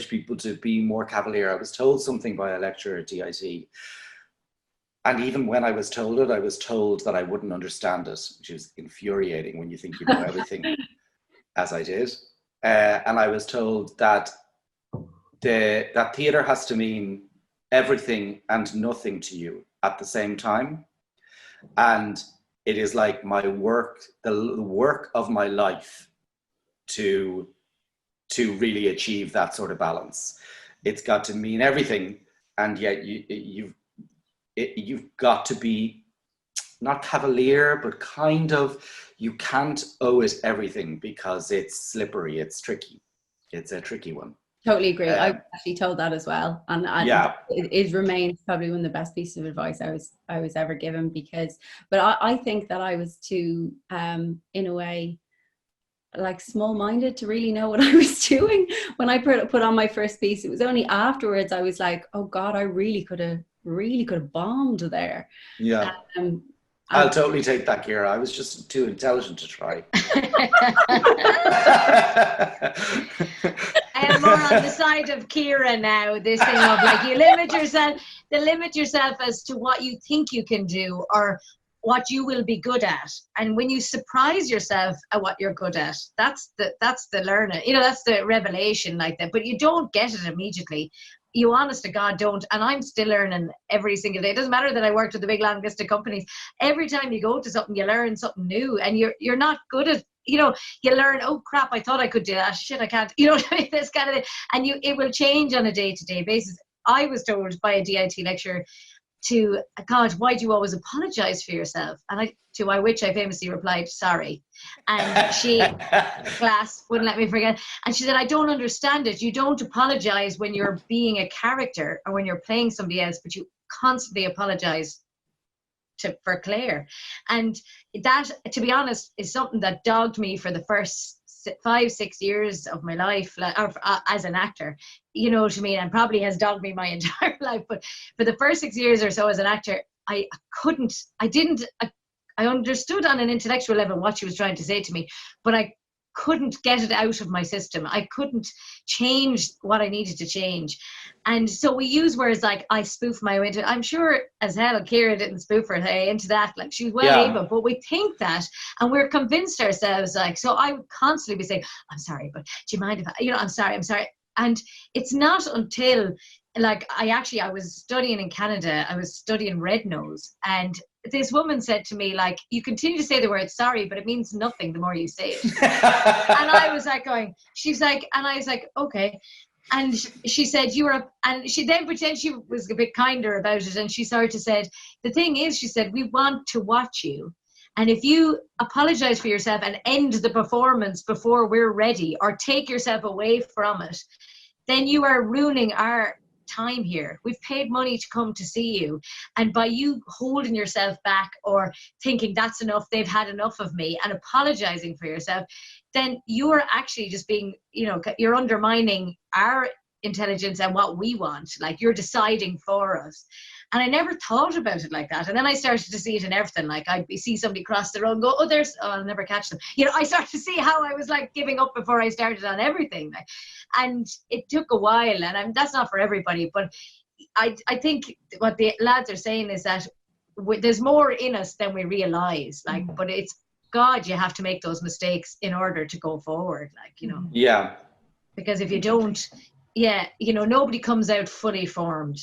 people to be more cavalier. I was told something by a lecturer at DIT. And even when I was told it, I was told that I wouldn't understand it, which is infuriating when you think you know everything, as I did. And I was told that that theatre has to mean everything and nothing to you at the same time. And it is like my work, the work of my life to really achieve that sort of balance. It's got to mean everything, and yet you've got to be not cavalier, but kind of, you can't owe it everything because it's slippery, it's tricky. It's a tricky one. Totally agree. I was actually told that as well, and yeah, it remains probably one of the best pieces of advice I was ever given, because, but I think that I was too, in a way, like small-minded to really know what I was doing when I put on my first piece. It was only afterwards I was like, oh God, I really could have bombed there. Yeah. I'll totally take that, Ciara. I was just too intelligent to try. I am more on the side of Ciara now. This thing of like, you limit yourself as to what you think you can do or what you will be good at. And when you surprise yourself at what you're good at, that's the learning. You know, that's the revelation like that. But you don't get it immediately. You honest to God don't. And I'm still learning every single day. It doesn't matter that I worked with the big long list of companies. Every time you go to something, you learn something new, and you're not good at, you know, you learn, oh crap, I thought I could do that. Shit, I can't. You know what I mean? This kind of thing. And it will change on a day-to-day basis. I was told by a DIT lecturer to, God, why do you always apologize for yourself? And to which I famously replied, sorry. And she, class, wouldn't let me forget. And she said, I don't understand it. You don't apologize when you're being a character or when you're playing somebody else, but you constantly apologize for Clare. And that, to be honest, is something that dogged me for the first 5-6 years of my life, as an actor, you know what I mean, and probably has dogged me my entire life. But for the first 6 years or so as an actor, I understood on an intellectual level what she was trying to say to me, but I couldn't get it out of my system. I couldn't change what I needed to change. And so we use words like, I spoof my way into, I'm sure as hell Ciara didn't spoof her way into that, like she was well able, but we think that, and we're convinced ourselves, like, so I would constantly be saying, I'm sorry, but do you mind if I'm sorry. And it's not until, like, I was studying in Canada, I was studying red nose, and this woman said to me, like, you continue to say the word sorry, but it means nothing the more you say it. And I was like she's like, and I was like, okay. And she said, and she then pretended she was a bit kinder about it. And she sort of said, the thing is, she said, we want to watch you. And if you apologize for yourself and end the performance before we're ready, or take yourself away from it, then you are ruining our time here. We've paid money to come to see you, and by you holding yourself back or thinking that's enough, they've had enough of me, and apologizing for yourself, then you're actually just being, you know, you're undermining our intelligence and what we want. Like, you're deciding for us. And I never thought about it like that. And then I started to see it in everything. Like, I'd see somebody cross the road and go, I'll never catch them. You know, I started to see how I was like giving up before I started on everything. And it took a while, and that's not for everybody. But I think what the lads are saying is that there's more in us than we realize. Like, but it's, God, you have to make those mistakes in order to go forward. Like, you know. Yeah. Because if you don't, you know, nobody comes out fully formed.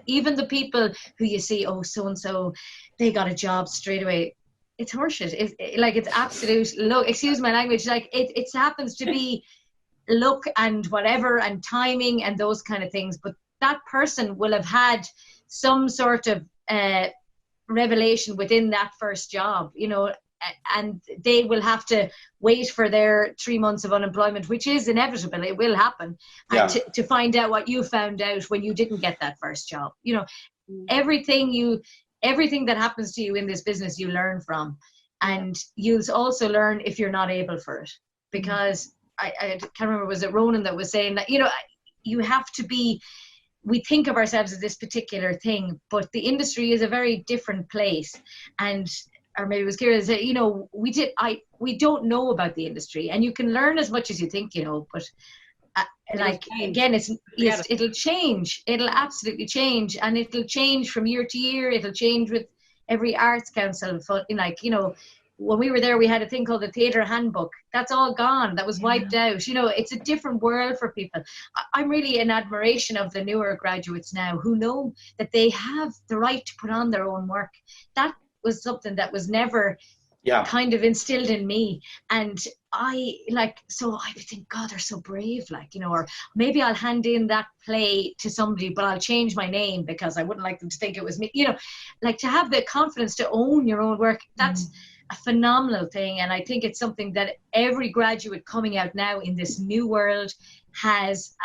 Even the people who you see, oh, so-and-so, they got a job straight away. It's horseshit. It's absolute luck. Excuse my language. Like, it happens to be luck and whatever and timing and those kind of things. But that person will have had some sort of revelation within that first job, you know, and they will have to wait for their 3 months of unemployment, which is inevitable. It will happen. And to find out what you found out when you didn't get that first job. You know, everything that happens to you in this business, you learn from. And you'll also learn if you're not able for it. Because I can't remember, was it Ronan that was saying that, you know, you have to be, we think of ourselves as this particular thing, but the industry is a very different place. And or maybe it was Ciara, that, you know, we don't know about the industry, and you can learn as much as you think you know, but like, again, it'll change. It'll absolutely change, and it'll change from year to year. It'll change with every arts council. Like, you know, when we were there, we had a thing called the theatre handbook. That's all gone. That was wiped out. You know, it's a different world for people. I'm really in admiration of the newer graduates now who know that they have the right to put on their own work. That was something that was never kind of instilled in me. And I would think, God, they're so brave, like, you know, or maybe I'll hand in that play to somebody, but I'll change my name because I wouldn't like them to think it was me, you know, like to have the confidence to own your own work. That's a phenomenal thing. And I think it's something that every graduate coming out now in this new world has,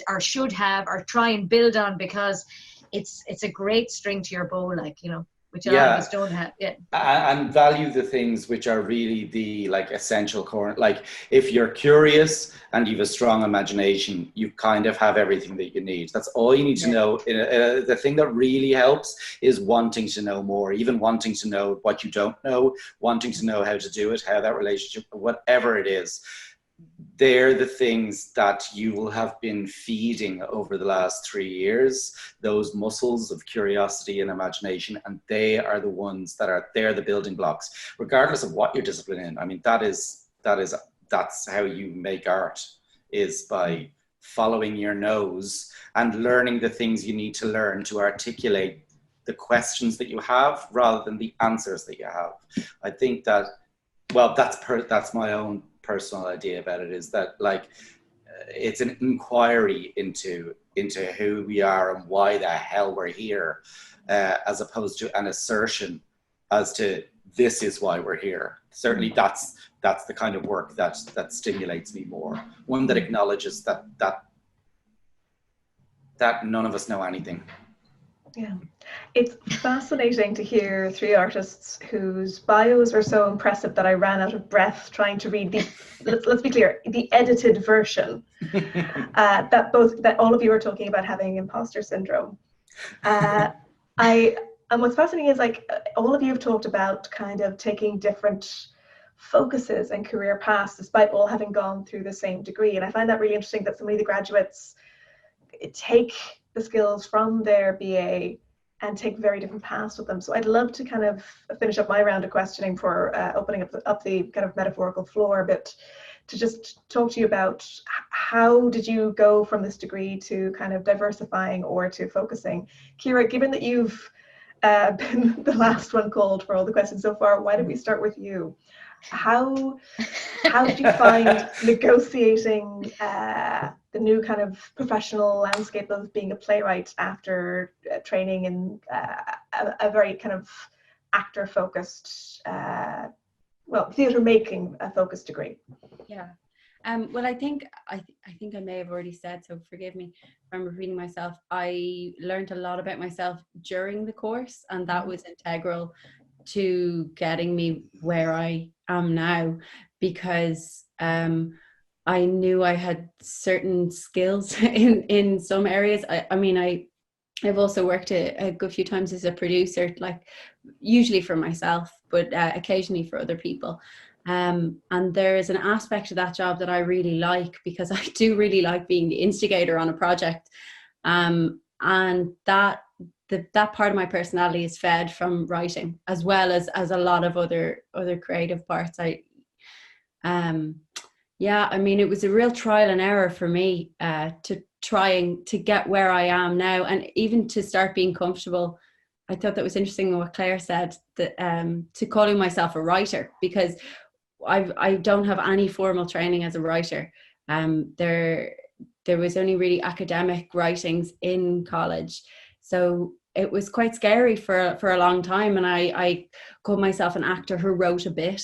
or should have, or try and build on, because it's a great string to your bow, like, you know, which a lot of us don't have. And value the things which are really the like essential core. Like if you're curious and you have a strong imagination, you kind of have everything that you need. That's all you need to know. The thing that really helps is wanting to know more, even wanting to know what you don't know, wanting to know how to do it, how that relationship, whatever it is. They're the things that you will have been feeding over the last 3 years, those muscles of curiosity and imagination, and they are the ones they're the building blocks, regardless of what your discipline in. I mean, that's how you make art, is by following your nose and learning the things you need to learn to articulate the questions that you have rather than the answers that you have. I think that, well, that's my own personal idea about it, is that like it's an inquiry into who we are and why the hell we're here, as opposed to an assertion as to this is why we're here. Certainly that's the kind of work that stimulates me more, one that acknowledges that none of us know anything. Yeah, it's fascinating to hear 3 artists whose bios were so impressive that I ran out of breath trying to read the, let's be clear, the edited version. That all of you are talking about having imposter syndrome. And what's fascinating is like all of you have talked about kind of taking different focuses and career paths despite all having gone through the same degree. And I find that really interesting that so many of the graduates take the skills from their BA and take very different paths with them. So I'd love to kind of finish up my round of questioning for opening up the kind of metaphorical floor a bit, to just talk to you about how did you go from this degree to kind of diversifying or to focusing. Ciara, given that you've been the last one called for all the questions so far, why don't we start with you? How did you find negotiating the new kind of professional landscape of being a playwright after training in a very kind of actor focused, theatre making focused degree? Yeah. Well, I think I may have already said, so forgive me if I'm repeating myself. I learned a lot about myself during the course, and that was integral to getting me where I am now, because I knew I had certain skills in some areas. I've also worked a good few times as a producer, like usually for myself, but occasionally for other people. And there is an aspect of that job that I really like, because I do really like being the instigator on a project. And that part of my personality is fed from writing, as well as a lot of other creative parts. It was a real trial and error for me to trying to get where I am now, and even to start being comfortable. I thought that was interesting what Clare said, that to calling myself a writer, because I don't have any formal training as a writer. There was only really academic writings in college, so it was quite scary for a long time. And I called myself an actor who wrote a bit,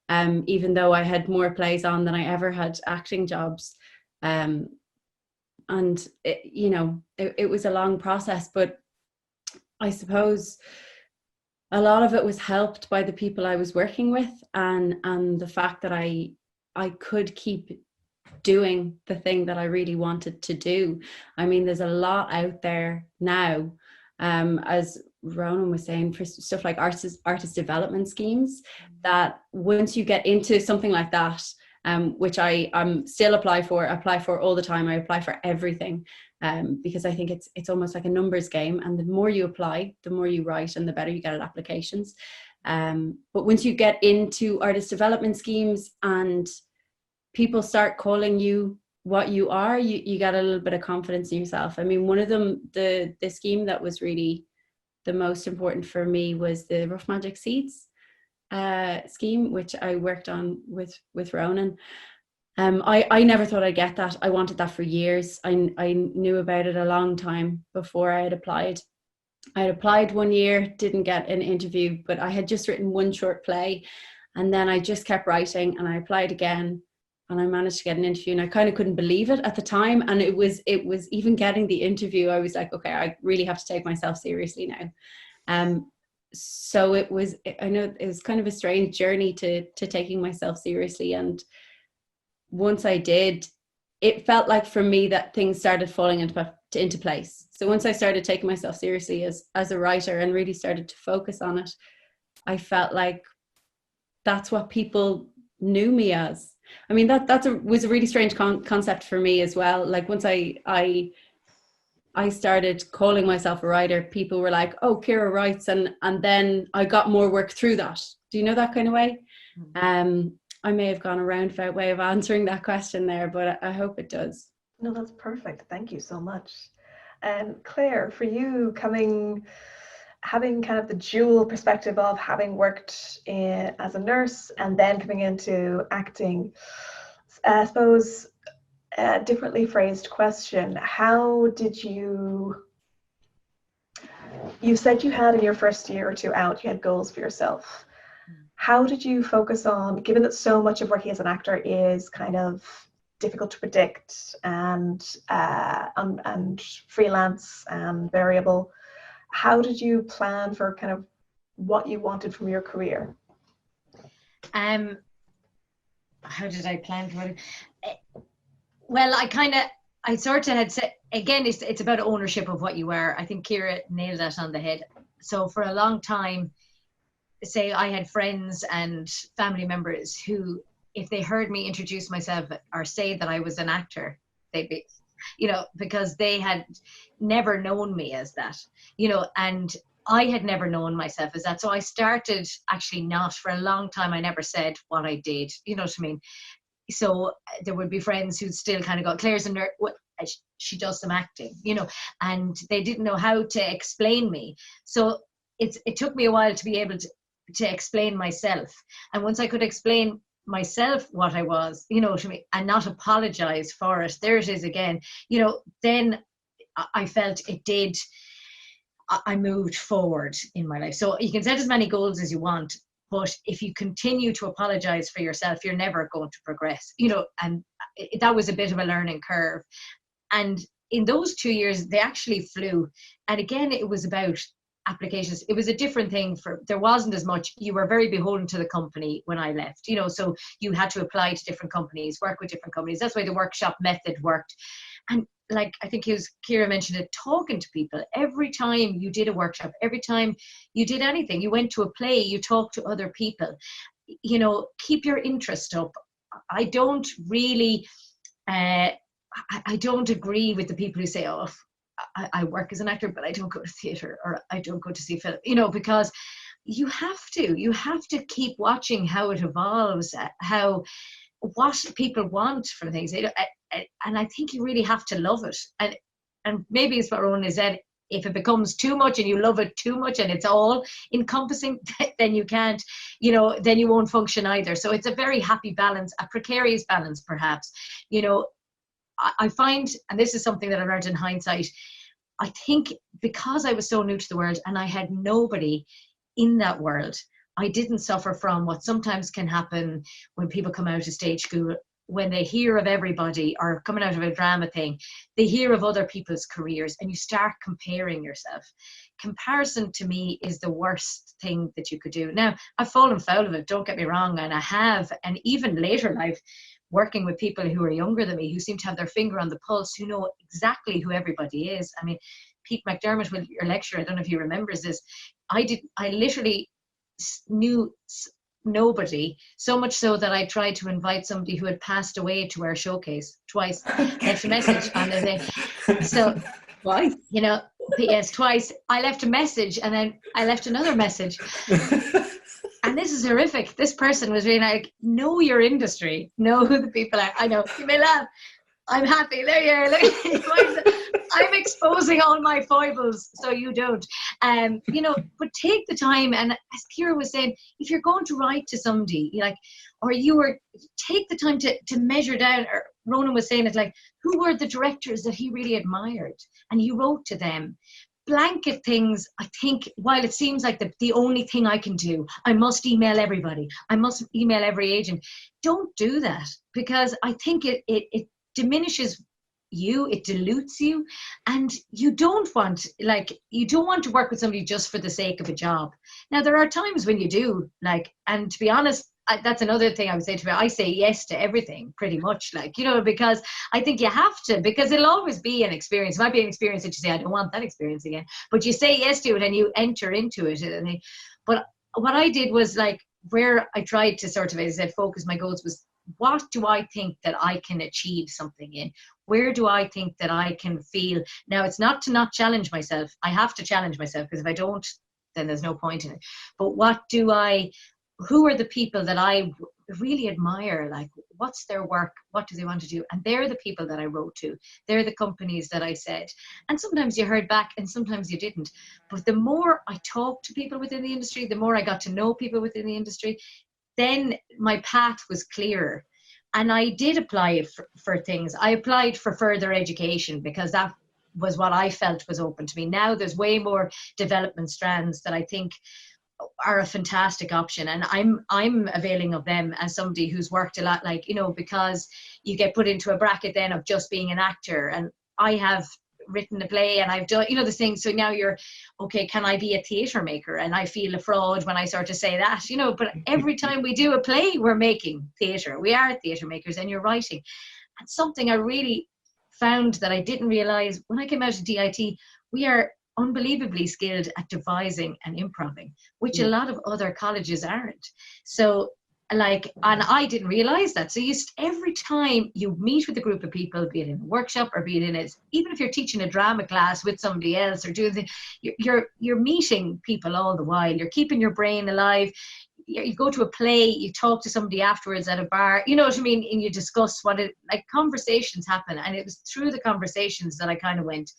even though I had more plays on than I ever had acting jobs. And it was a long process, but I suppose a lot of it was helped by the people I was working with, and the fact that I could keep doing the thing that I really wanted to do. I mean, there's a lot out there now, as Ronan was saying, for stuff like artist development schemes, that once you get into something like that, which I'm still apply for all the time. I apply for everything, because I think it's almost like a numbers game, and the more you apply, the more you write, and the better you get at applications. But once you get into artist development schemes and people start calling you what you are, you get a little bit of confidence in yourself. I mean, one of them, the scheme that was really the most important for me was the Rough Magic Seeds. scheme, which I worked on with Ronan. I never thought I'd get that. I wanted that for years. I knew about it a long time before I had applied. I had applied 1 year, didn't get an interview, but I had just written one short play, and then I just kept writing, and I applied again, and I managed to get an interview, and I kind of couldn't believe it at the time. And it was even getting the interview, I was like, okay, I really have to take myself seriously now. So I know it was kind of a strange journey to taking myself seriously. And once I did, it felt like for me that things started falling into place. So once I started taking myself seriously as a writer and really started to focus on it, I felt like that's what people knew me as. I mean, was a really strange concept for me as well. Like once I started calling myself a writer, people were like, oh, Ciara writes, and then I got more work through that. Do you know that kind of way? I may have gone a roundabout way of answering that question there, but I hope it does. No, that's perfect. Thank you so much. And Clare, for you, having kind of the dual perspective of having worked as a nurse and then coming into acting, I suppose a differently phrased question, how did you said you had in your first year or two out, you had goals for yourself. How did you focus on, given that so much of working as an actor is kind of difficult to predict and freelance and variable, how did you plan for kind of what you wanted from your career? How did I plan for it? Well, I sort of had said, again, it's about ownership of what you are. I think Ciara nailed that on the head. So for a long time, say I had friends and family members who, if they heard me introduce myself or say that I was an actor, they'd be, because they had never known me as that, and I had never known myself as that. So I started actually not, for a long time, I never said what I did, you know what I mean? So there would be friends who'd still kind of go, Claire's a nerd, she does some acting, and they didn't know how to explain me. So it took me a while to be able to explain myself. And once I could explain myself what I was, you know what I mean, and not apologize for it, there it is again, then I felt I moved forward in my life. So you can set as many goals as you want, but if you continue to apologize for yourself, you're never going to progress, and that was a bit of a learning curve. And in those 2 years, they actually flew. And again, it was about applications. It was a different thing. There wasn't as much, you were very beholden to the company when I left, so you had to apply to different companies, work with different companies. That's why the workshop method worked. And like, I think Ciara mentioned it, talking to people. Every time you did a workshop, every time you did anything, you went to a play, you talked to other people, keep your interest up. I don't really, I don't agree with the people who say, oh, I work as an actor, but I don't go to theatre, or I don't go to see film, because you have to keep watching how it evolves, what people want from things. And I think you really have to love it. And maybe it's what Ronan said, if it becomes too much and you love it too much and it's all encompassing, then you can't, then you won't function either. So it's a very happy balance, a precarious balance perhaps. I find, and this is something that I learned in hindsight, I think because I was so new to the world and I had nobody in that world, I didn't suffer from what sometimes can happen when people come out of stage school. When they hear of everybody or coming out of a drama thing, they hear of other people's careers and you start comparing yourself. Comparison to me is the worst thing that you could do. Now, I've fallen foul of it, don't get me wrong, and I have, and even later in life, working with people who are younger than me, who seem to have their finger on the pulse, who know exactly who everybody is. I mean, Pete McDermott, your lecturer, I don't know if he remembers this, I literally knew nobody, so much so that I tried to invite somebody who had passed away to our showcase twice. Left a message on the day. So Twice? Yes, twice. I left a message and then I left another message. And this is horrific. This person was really like, know your industry, know who the people are. I know, you may laugh. I'm happy. There you are. I'm exposing all my foibles, so you don't. You know, but take the time, and as Ciara was saying, if you're going to write to somebody, take the time to measure down, or Ronan was saying it, like, who were the directors that he really admired? And you wrote to them. Blanket things, I think, while it seems like the only thing I can do, I must email everybody, I must email every agent. Don't do that, because I think it diminishes you, it dilutes you, and you don't want to work with somebody just for the sake of a job. Now, there are times when you do, like, and to be honest, that's another thing I would say to me. I say yes to everything, pretty much, like, you know, because I think you have to, because it'll always be an experience. It might be an experience that you say, I don't want that experience again, but you say yes to it and you enter into it. But what I did was, like, where I tried to sort of, as I said, focus my goals was, what do I think that I can achieve something in? Where do I think that I can feel? Now, it's not to not challenge myself. I have to challenge myself, because if I don't, then there's no point in it. But who are the people that I really admire? Like, what's their work? What do they want to do? And they're the people that I wrote to. They're the companies that I said. And sometimes you heard back and sometimes you didn't. But the more I talked to people within the industry, the more I got to know people within the industry, then my path was clearer. And I did apply for things. I applied for further education, because that was what I felt was open to me. Now there's way more development strands that I think are a fantastic option, and I'm availing of them as somebody who's worked a lot, like, you know, because you get put into a bracket then of just being an actor, and I have written a play and I've done, you know, the thing. So now you're okay, can I be a theatre maker? And I feel a fraud when I sort of say that, you know, but every time we do a play, we're making theatre. We are theatre makers, and you're writing. And something I really found that I didn't realize when I came out of DIT, we are unbelievably skilled at devising and improving, which a lot of other colleges aren't. So, like, and I didn't realize that. So every time you meet with a group of people, be it in a workshop or be it in even if you're teaching a drama class with somebody else or doing you're meeting people all the while. You're keeping your brain alive. You go to a play, you talk to somebody afterwards at a bar, you know what I mean, and you discuss conversations happen. And it was through the conversations that I kind of went,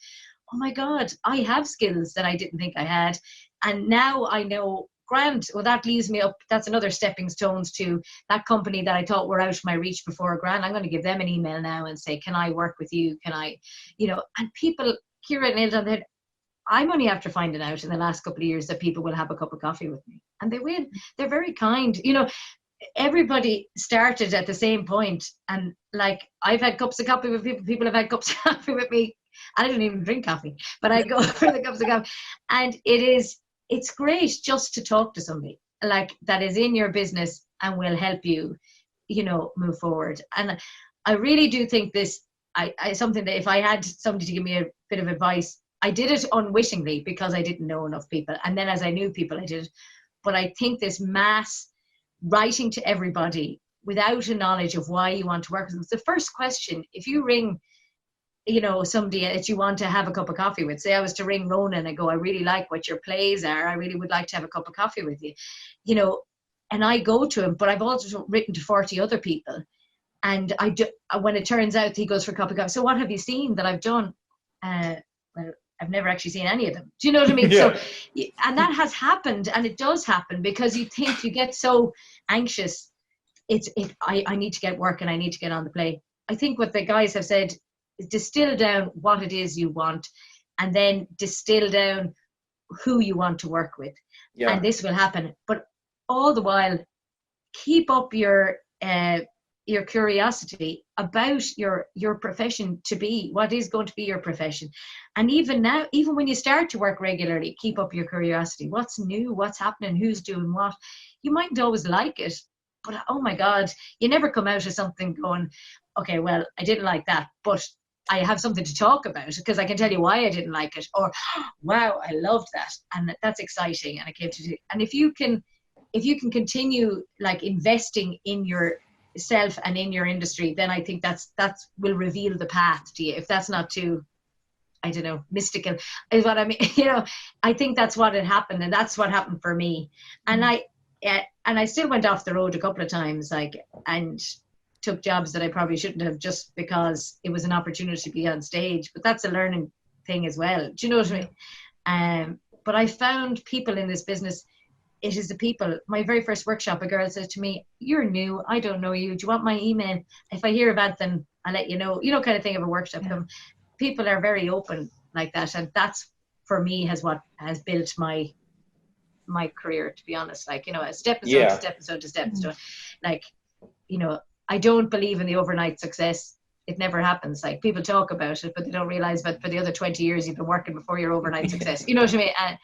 oh my God, I have skills that I didn't think I had. And now I know, grand, well, that leaves me up, that's another stepping stones to that company that I thought were out of my reach before. Grand, I'm going to give them an email now and say, can I work with you? Can I, you know, and people, Ciara nailed on the head. I'm only after finding out in the last couple of years that people will have a cup of coffee with me, and they will. They're very kind. You know, everybody started at the same point, and like, I've had cups of coffee with people have had cups of coffee with me. I don't even drink coffee, but I go for the cups of coffee. And it's great just to talk to somebody like that is in your business and will help you, you know, move forward. And I really do think this, I something that if I had somebody to give me a bit of advice, I did it unwittingly because I didn't know enough people. And then as I knew people, I did it. But I think this mass writing to everybody without a knowledge of why you want to work with them. It's the first question. If you ring, you know, somebody that you want to have a cup of coffee with, say I was to ring Ronan and go, I really like what your plays are, I really would like to have a cup of coffee with you, you know, and I go to him, but I've also written to 40 other people, and when it turns out he goes for a cup of coffee, so what have you seen that I've done? Well, I've never actually seen any of them. Do you know what I mean? Yeah. So, and that has happened, and it does happen, because you think, you get so anxious, I need to get work and I need to get on the play. I think what the guys have said, distill down what it is you want, and then distill down who you want to work with. Yeah. And this will happen. But all the while, keep up your curiosity about your profession to be what is going to be your profession. And even now, even when you start to work regularly, keep up your curiosity. What's new? What's happening? Who's doing what? You mightn't always like it, but oh my God, you never come out of something going, okay, well, I didn't like that, but I have something to talk about because I can tell you why I didn't like it, or wow, I loved that, and that's exciting, and I came to do. And if you can continue like investing in yourself and in your industry, then I think that's will reveal the path to you. If that's not too, I don't know, mystical is what I mean. You know, I think that's what had happened, and that's what happened for me. And I still went off the road a couple of times, like, and took jobs that I probably shouldn't have, just because it was an opportunity to be on stage. But that's a learning thing as well. Do you know what I mean? But I found people in this business, it is the people. My very first workshop, a girl says to me, "You're new, I don't know you. Do you want my email? If I hear of anything, I'll let you know." You know, kind of thing of a workshop. Yeah. People are very open like that. And that's, for me, has what has built my career, to be honest. Like, you know, a stepping stone to stepping stone to stepping stone. Like, you know, I don't believe in the overnight success. It never happens. Like, people talk about it, but they don't realize that for the other 20 years you've been working before your overnight success. You know what I mean? And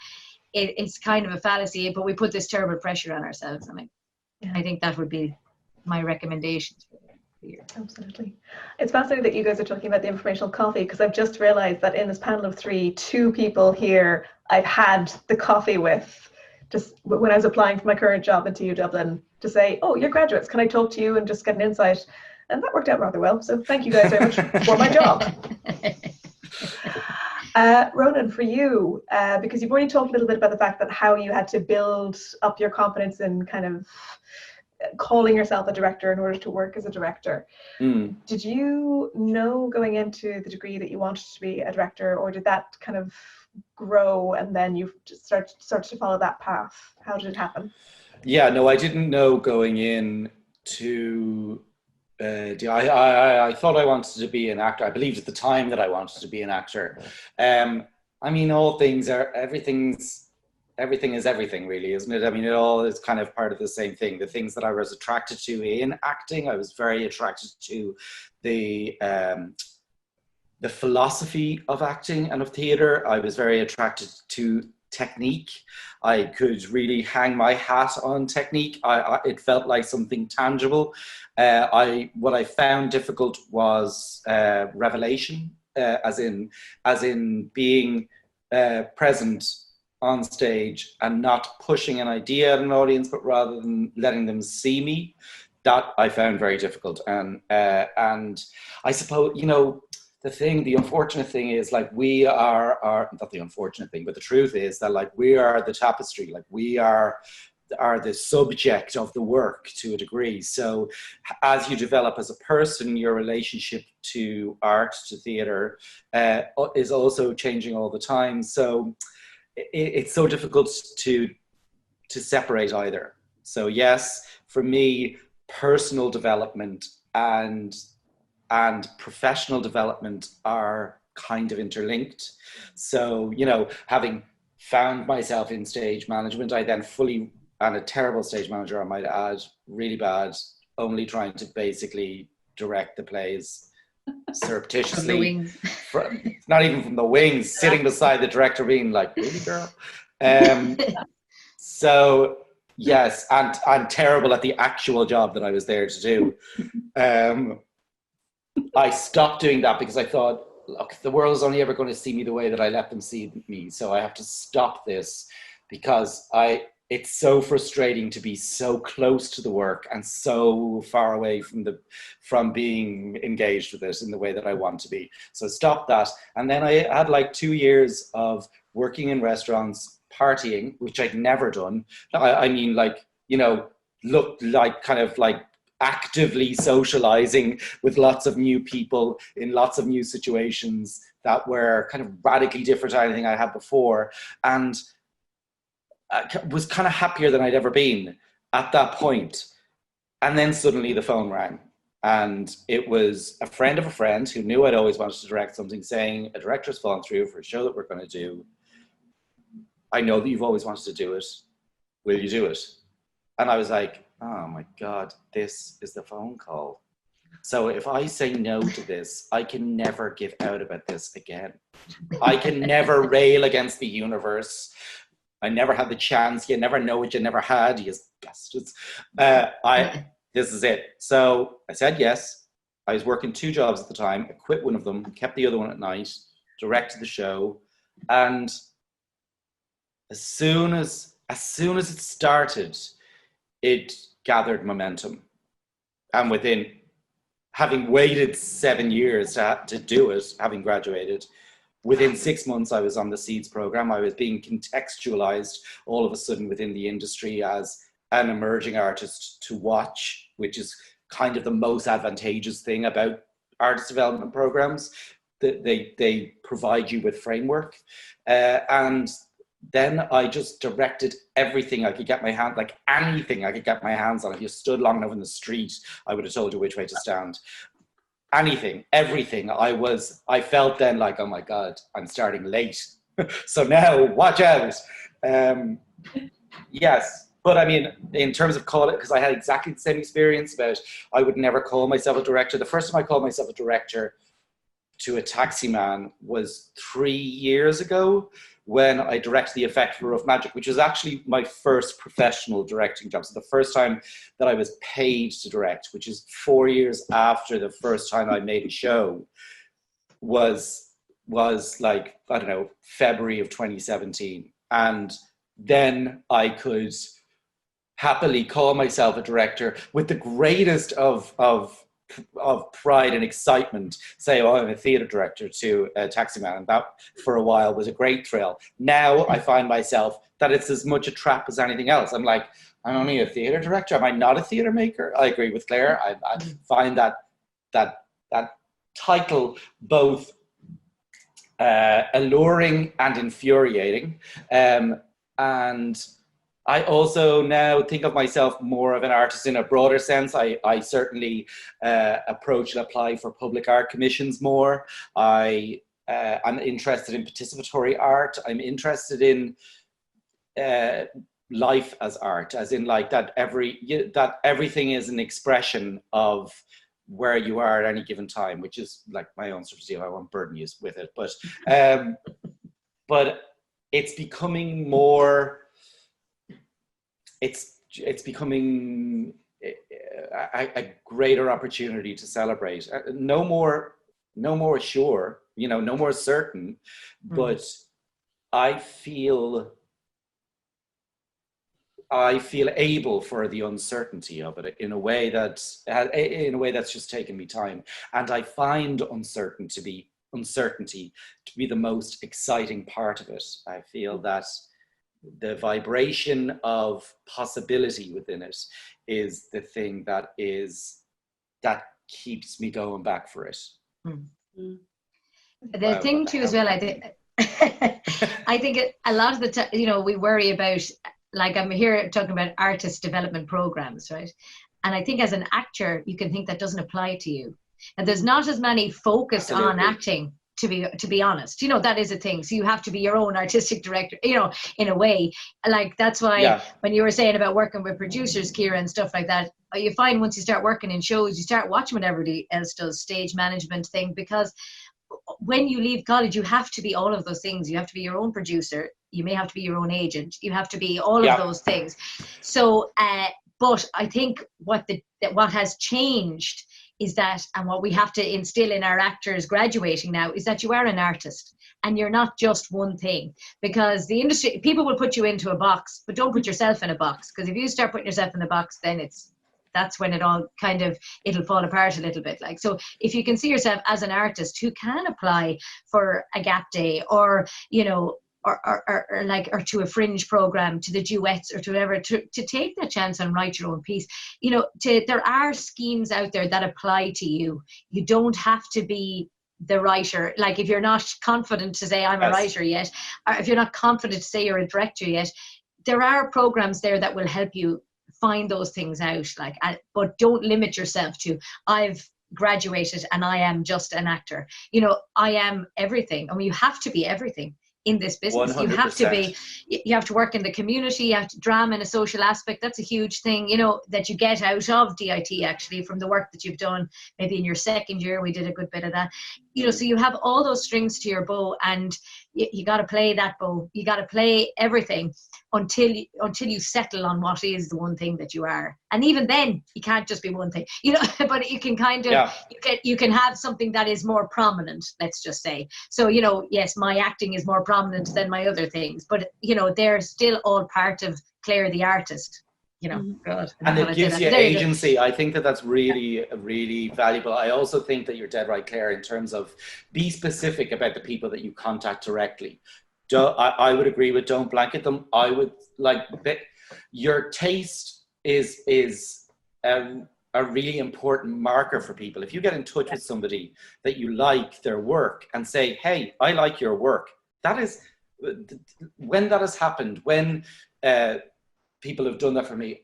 it's kind of a fallacy, but we put this terrible pressure on ourselves. And I think that would be my recommendations for the year. Absolutely. It's fascinating that you guys are talking about the informational coffee, because I've just realized that in this panel of 3, 2 people here I've had the coffee with just when I was applying for my current job at TU Dublin, to say, "Oh, you're graduates, can I talk to you and just get an insight?" And that worked out rather well. So thank you guys very much for my job. Ronan, for you, because you've already talked a little bit about the fact that how you had to build up your confidence in kind of calling yourself a director in order to work as a director. Did you know going into the degree that you wanted to be a director, or did that kind of grow and then you just start to follow that path? How did it happen? Yeah, no, I didn't know going in to I thought I wanted to be an actor. I believed at the time that I wanted to be an actor. I mean, all things are, everything is everything, really, isn't it? I mean, it all is kind of part of the same thing. The things that I was attracted to in acting, I was very attracted to the philosophy of acting and of theatre. I was very attracted to technique. I could really hang my hat on technique. It felt like something tangible. What I found difficult was revelation, as in being present on stage and not pushing an idea at an audience, but rather than letting them see me. That I found very difficult. And I suppose, you know, the unfortunate thing is, like, we are not the unfortunate thing, but the truth is that, like, we are the tapestry, like, we are the subject of the work to a degree. So as you develop as a person, your relationship to art, to theatre, is also changing all the time. So it's so difficult to separate either. So yes, for me, personal development and professional development are kind of interlinked. So, you know, having found myself in stage management, I then and a terrible stage manager, I might add, really bad, only trying to basically direct the plays surreptitiously. Not even from the wings, sitting beside the director being like, "Really, girl?" So, yes, and I'm terrible at the actual job that I was there to do. I stopped doing that because I thought, look, the world is only ever going to see me the way that I let them see me. So I have to stop this, because it's so frustrating to be so close to the work and so far away from being engaged with it in the way that I want to be. So stop that. And then I had like 2 years of working in restaurants, partying, which I'd never done. I mean, like, you know, looked like kind of like actively socializing with lots of new people in lots of new situations that were kind of radically different to anything I had before. And I was kind of happier than I'd ever been at that point. And then suddenly the phone rang, and it was a friend of a friend who knew I'd always wanted to direct something, saying, "A director's fallen through for a show that we're going to do. I know that you've always wanted to do it. Will you do it?" And I was like, oh my God, this is the phone call. So if I say no to this, I can never give out about this again. I can never rail against the universe. I never had the chance. You never know what you never had, you bastards. This is it. So I said yes. I was working 2 jobs at the time. I quit one of them, kept the other one at night, directed the show. And as soon as it started, it gathered momentum. And within, having waited 7 years to do it, having graduated, within 6 months I was on the Seeds program. I was being contextualized all of a sudden within the industry as an emerging artist to watch, which is kind of the most advantageous thing about artist development programs. they provide you with framework, and then I just directed everything I could get my hand, like anything I could get my hands on. If you stood long enough in the street, I would have told you which way to stand. Anything, everything. I felt then like, oh my God, I'm starting late. So now watch out. Yes. But I mean, in terms of call it, because I had exactly the same experience about, I would never call myself a director. The first time I called myself a director to a taxi man was 3 years ago, when I directed The Effect for Rough Magic, which was actually my first professional directing job. So the first time that I was paid to direct, which is 4 years after the first time I made a show, was like, I don't know, February of 2017. And then I could happily call myself a director with the greatest of pride and excitement, say, oh, I'm a theatre director to a taxi man. And that for a while was a great thrill. Now I find myself that it's as much a trap as anything else. I'm like, I'm only a theatre director. Am I not a theatre maker? I agree with Claire. I find that title both alluring and infuriating. And I also now think of myself more of an artist in a broader sense. I certainly approach and apply for public art commissions more. I'm interested in participatory art. I'm interested in life as art, as in like that everything is an expression of where you are at any given time, which is like my own sort of deal. I won't burden you with it, but it's becoming more. It's becoming a greater opportunity to celebrate. No more sure, no more certain, but I feel able for the uncertainty of it in a way that's just taken me time, and I find uncertainty to be the most exciting part of it. I feel that the vibration of possibility within it is the thing that keeps me going back for it. The thing too as well, I think I think a lot of the time, we worry about, like, I'm here talking about artist development programs, right? And I think as an actor, you can think that doesn't apply to you, and there's not as many focused on acting. To be honest, that is a thing. So you have to be your own artistic director, in a way. Like, that's why when you were saying about working with producers, Ciara, and stuff like that, you find once you start working in shows, you start watching what everybody else does, stage management thing, because when you leave college, you have to be all of those things. You have to be your own producer. You may have to be your own agent. You have to be all of those things. So, but I think what has changed is that, and what we have to instill in our actors graduating now, is that you are an artist and you're not just one thing. Because the industry, people will put you into a box, but don't put yourself in a box. Because if you start putting yourself in a box, then that's when it all it'll fall apart a little bit. Like, so if you can see yourself as an artist who can apply for a gap day, or or to a fringe program, to the duets, or to whatever, to take that chance and write your own piece. There are schemes out there that apply to you. You don't have to be the writer. Like, if you're not confident to say I'm a writer yet, or if you're not confident to say you're a director yet, there are programs there that will help you find those things out. Like, but don't limit yourself to, I've graduated and I am just an actor. I am everything. I mean, you have to be everything in this business. 100%. You have to work in the community, you have to drama in a social aspect. That's a huge thing, that you get out of DIT, actually, from the work that you've done. Maybe in your second year, we did a good bit of that. So you have all those strings to your bow, and you got to play that bow. You got to play everything until you settle on what is the one thing that you are. And even then, you can't just be one thing, but you can kind of, you can have something that is more prominent, let's just say. So, yes, my acting is more prominent than my other things, but, they're still all part of Clare the artist. God, and it gives you agency. I think that's really, really valuable. I also think that you're dead right, Clare, in terms of be specific about the people that you contact directly. I would agree with don't blanket them. I would like your taste is a really important marker for people. If you get in touch with somebody that you like their work and say, hey, I like your work, that is, when that has happened, when people have done that for me,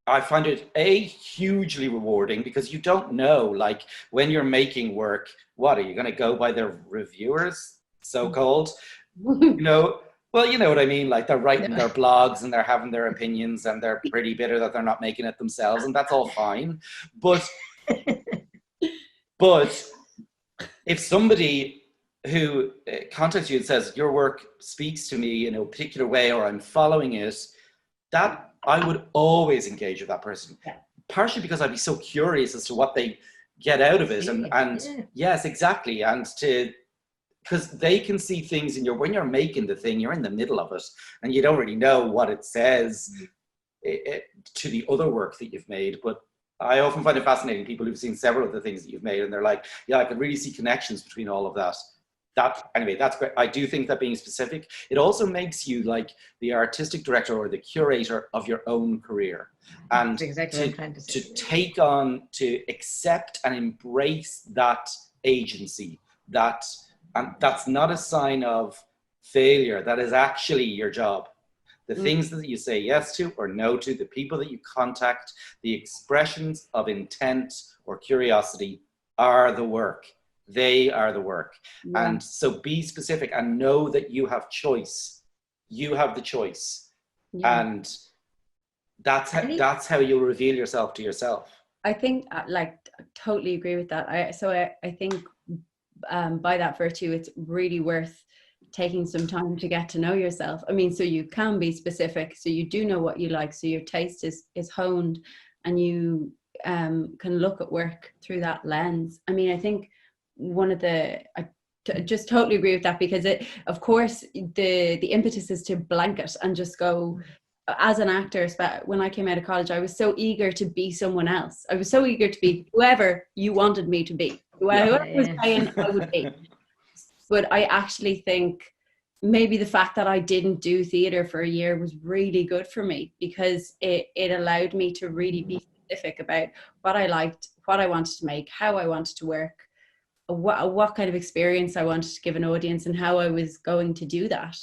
I find it hugely rewarding, because you don't know, like, when you're making work, what are you going to go by their reviewers, so-called? You know, well, you know what I mean? Like, they're writing their blogs and they're having their opinions and they're pretty bitter that they're not making it themselves, and that's all fine. But if somebody who contacts you and says, your work speaks to me in a particular way, or I'm following it, that I would always engage with that person. Partially because I'd be so curious as to what they get out of it. And yes, exactly. And because they can see things in when you're making the thing, you're in the middle of it and you don't really know what it says to the other work that you've made. But I often find it fascinating, people who've seen several of the things that you've made and they're like, yeah, I could really see connections between all of that. Anyway, that's great. I do think that being specific, it also makes you like the artistic director or the curator of your own career. And to take on, to accept and embrace that agency, and that's not a sign of failure. That is actually your job. The things that you say yes to or no to, the people that you contact, the expressions of intent or curiosity are the work. They are the work. Yeah. And so be specific and know that you have choice. You have the choice. Yeah. And that's how you'll reveal yourself to yourself. I think, like, totally agree with that. I think by that virtue, it's really worth taking some time to get to know yourself. I mean, so you can be specific, so you do know what you like, so your taste is honed, and you can look at work through that lens. I mean, I think I just totally agree with that, because of course the impetus is to blanket and just go. As an actor, when I came out of college, I was so eager to be someone else. I was so eager to be whoever you wanted me to be. Whoever was playing, I would be. But I actually think maybe the fact that I didn't do theatre for a year was really good for me, because it allowed me to really be specific about what I liked, what I wanted to make, how I wanted to work, what kind of experience I wanted to give an audience, and how I was going to do that.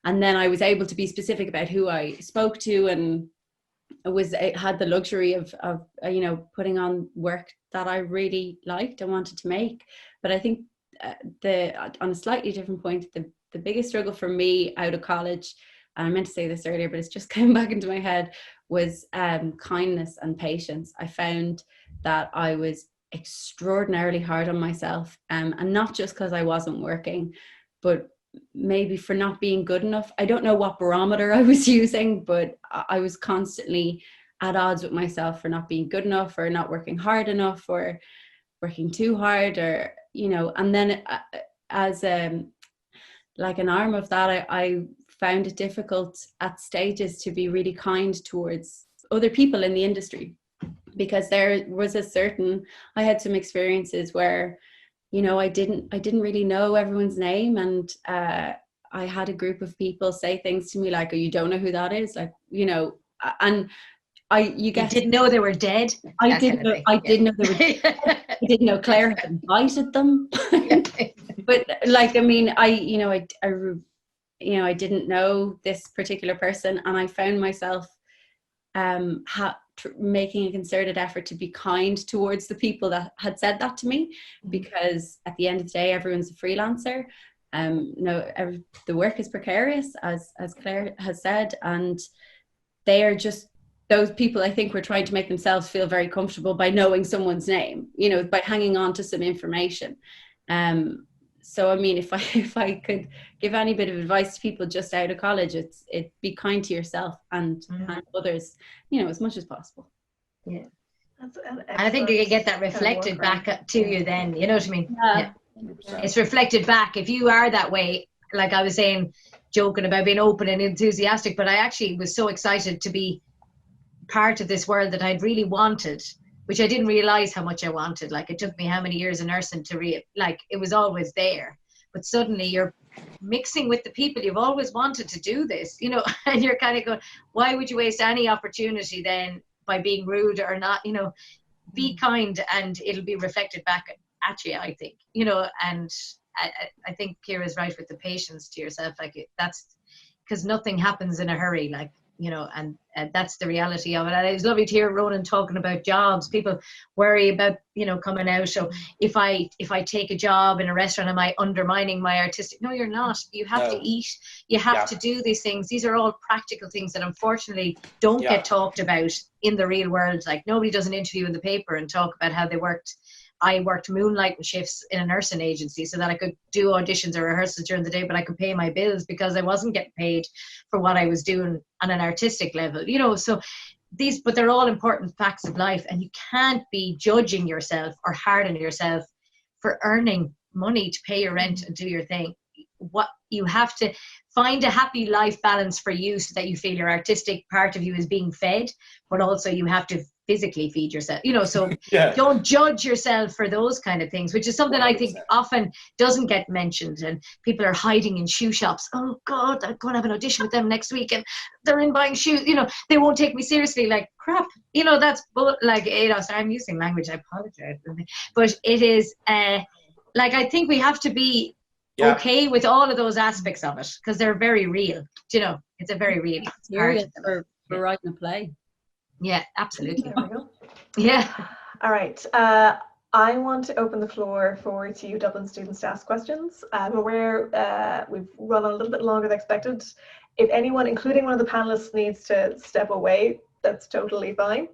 And then I was able to be specific about who I spoke to, and had the luxury of putting on work that I really liked and wanted to make. But I think on a slightly different point, the biggest struggle for me out of college, and I meant to say this earlier, but it's just came back into my head, was kindness and patience. I found that I was extraordinarily hard on myself, and not just because I wasn't working, but maybe for not being good enough. I don't know what barometer I was using, but I was constantly at odds with myself for not being good enough, or not working hard enough, or working too hard, or and then as like an arm of that, I found it difficult at stages to be really kind towards other people in the industry, because there was I had some experiences where I didn't really know everyone's name, and I had a group of people say things to me like, "Oh, you don't know who that is?" Like, and you didn't know they were dead. I didn't know they were dead. I didn't know Clare had invited them. But like, I mean, I didn't know this particular person, and I found myself making a concerted effort to be kind towards the people that had said that to me, because at the end of the day, everyone's a freelancer. The work is precarious, as Claire has said, and they are just those people, I think, were trying to make themselves feel very comfortable by knowing someone's name, by hanging on to some information. So I mean, if I could give any bit of advice to people just out of college, it's be kind to yourself and others, as much as possible. Yeah. And I think you get that reflected back to you then, you know what I mean? Yeah. It's reflected back. If you are that way, like I was saying, joking about being open and enthusiastic, but I actually was so excited to be part of this world that I'd really wanted, which I didn't realize how much I wanted. Like, it took me how many years of nursing to it was always there, but suddenly you're mixing with the people you've always wanted to do this, and you're kind of going, why would you waste any opportunity then by being rude or not, be kind, and it'll be reflected back at you, I think, and I think Ciara's right with the patience to yourself, like that's because nothing happens in a hurry, like, and that's the reality of it. And it was lovely to hear Ronan talking about jobs. People worry about, coming out. So if I take a job in a restaurant, am I undermining my artistic? No, you're not. You have to eat. You have to do these things. These are all practical things that unfortunately don't get talked about in the real world. Like nobody does an interview in the paper and talk about how they worked. I worked moonlight shifts in a nursing agency so that I could do auditions or rehearsals during the day, but I could pay my bills because I wasn't getting paid for what I was doing on an artistic level, so but they're all important facts of life, and you can't be judging yourself or hard on yourself for earning money to pay your rent and do your thing. What you have to find a happy life balance for you so that you feel your artistic part of you is being fed, but also you have to physically feed yourself, so don't judge yourself for those kind of things, which is something 100%. I think often doesn't get mentioned, and people are hiding in shoe shops. Oh God, I'm going to have an audition with them next week and they're in buying shoes, they won't take me seriously. Like crap, that's like, so I'm using language, I apologize, but it is like I think we have to be okay with all of those aspects of it because they're very real. It's a very real serious for writing a play. Yeah, absolutely. There we go. Yeah. All right. I want to open the floor for TU Dublin students to ask questions. I'm aware we've run a little bit longer than expected. If anyone, including one of the panelists, needs to step away, that's totally fine.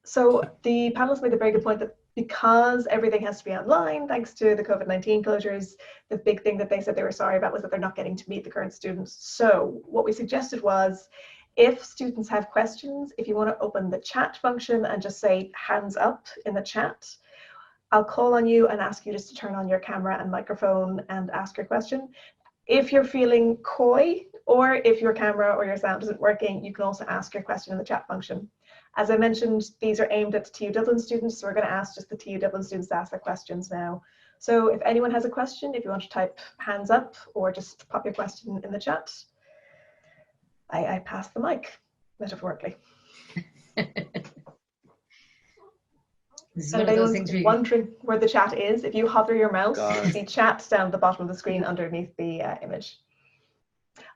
So the panelists made a very good point that because everything has to be online, thanks to the COVID-19 closures, the big thing that they said they were sorry about was that they're not getting to meet the current students. So what we suggested was, if students have questions, if you want to open the chat function and just say hands up in the chat, I'll call on you and ask you just to turn on your camera and microphone and ask your question. If you're feeling coy, or if your camera or your sound isn't working, you can also ask your question in the chat function. As I mentioned, these are aimed at TU Dublin students, so we're going to ask just the TU Dublin students to ask their questions now. So if anyone has a question, if you want to type hands up or just pop your question in the chat, I pass the mic, metaphorically. This is And if anyone's wondering where the chat is, if you hover your mouse, you can see chat down at the bottom of the screen underneath the image.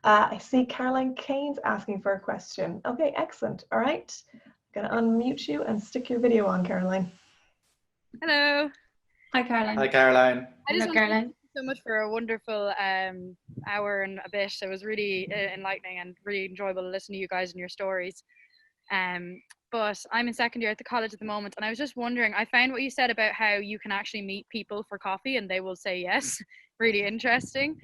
I see Caroline Kane's asking for a question. Okay, excellent. All right. I'm going to unmute you and stick your video on, Caroline. Hello. Hi, Caroline. Hi, Caroline. Hello, Caroline. Thank you so much for a wonderful hour and a bit. It was really enlightening and really enjoyable to listen to you guys and your stories. But I'm in second year at the college at the moment, and I was just wondering, I found what you said about how you can actually meet people for coffee and they will say yes, really interesting,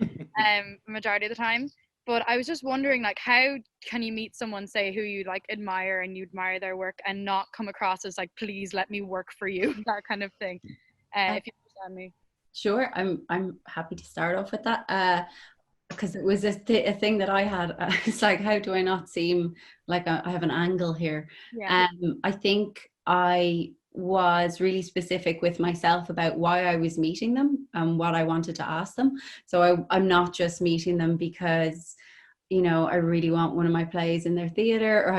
majority of the time. But I was just wondering, like, how can you meet someone, say, who you like admire and you admire their work and not come across as like, please let me work for you, that kind of thing, if you understand me. Sure, I'm happy to start off with that. Because it was a thing that I had. It's like, how do I not seem like I have an angle here? Yeah. I think I was really specific with myself about why I was meeting them and what I wanted to ask them. So I'm not just meeting them because, I really want one of my plays in their theatre, or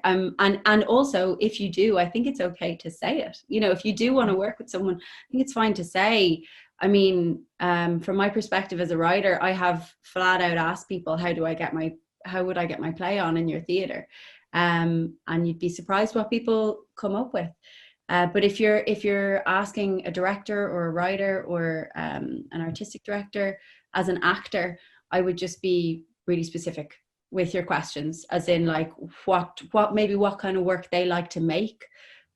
and also, if you do, I think it's okay to say it. If you do want to work with someone, I think it's fine to say. I mean, from my perspective as a writer, I have flat out asked people, how would I get my play on in your theatre? And you'd be surprised what people come up with. But if you're asking a director or a writer or an artistic director as an actor, I would just be really specific with your questions, as in like what kind of work they like to make.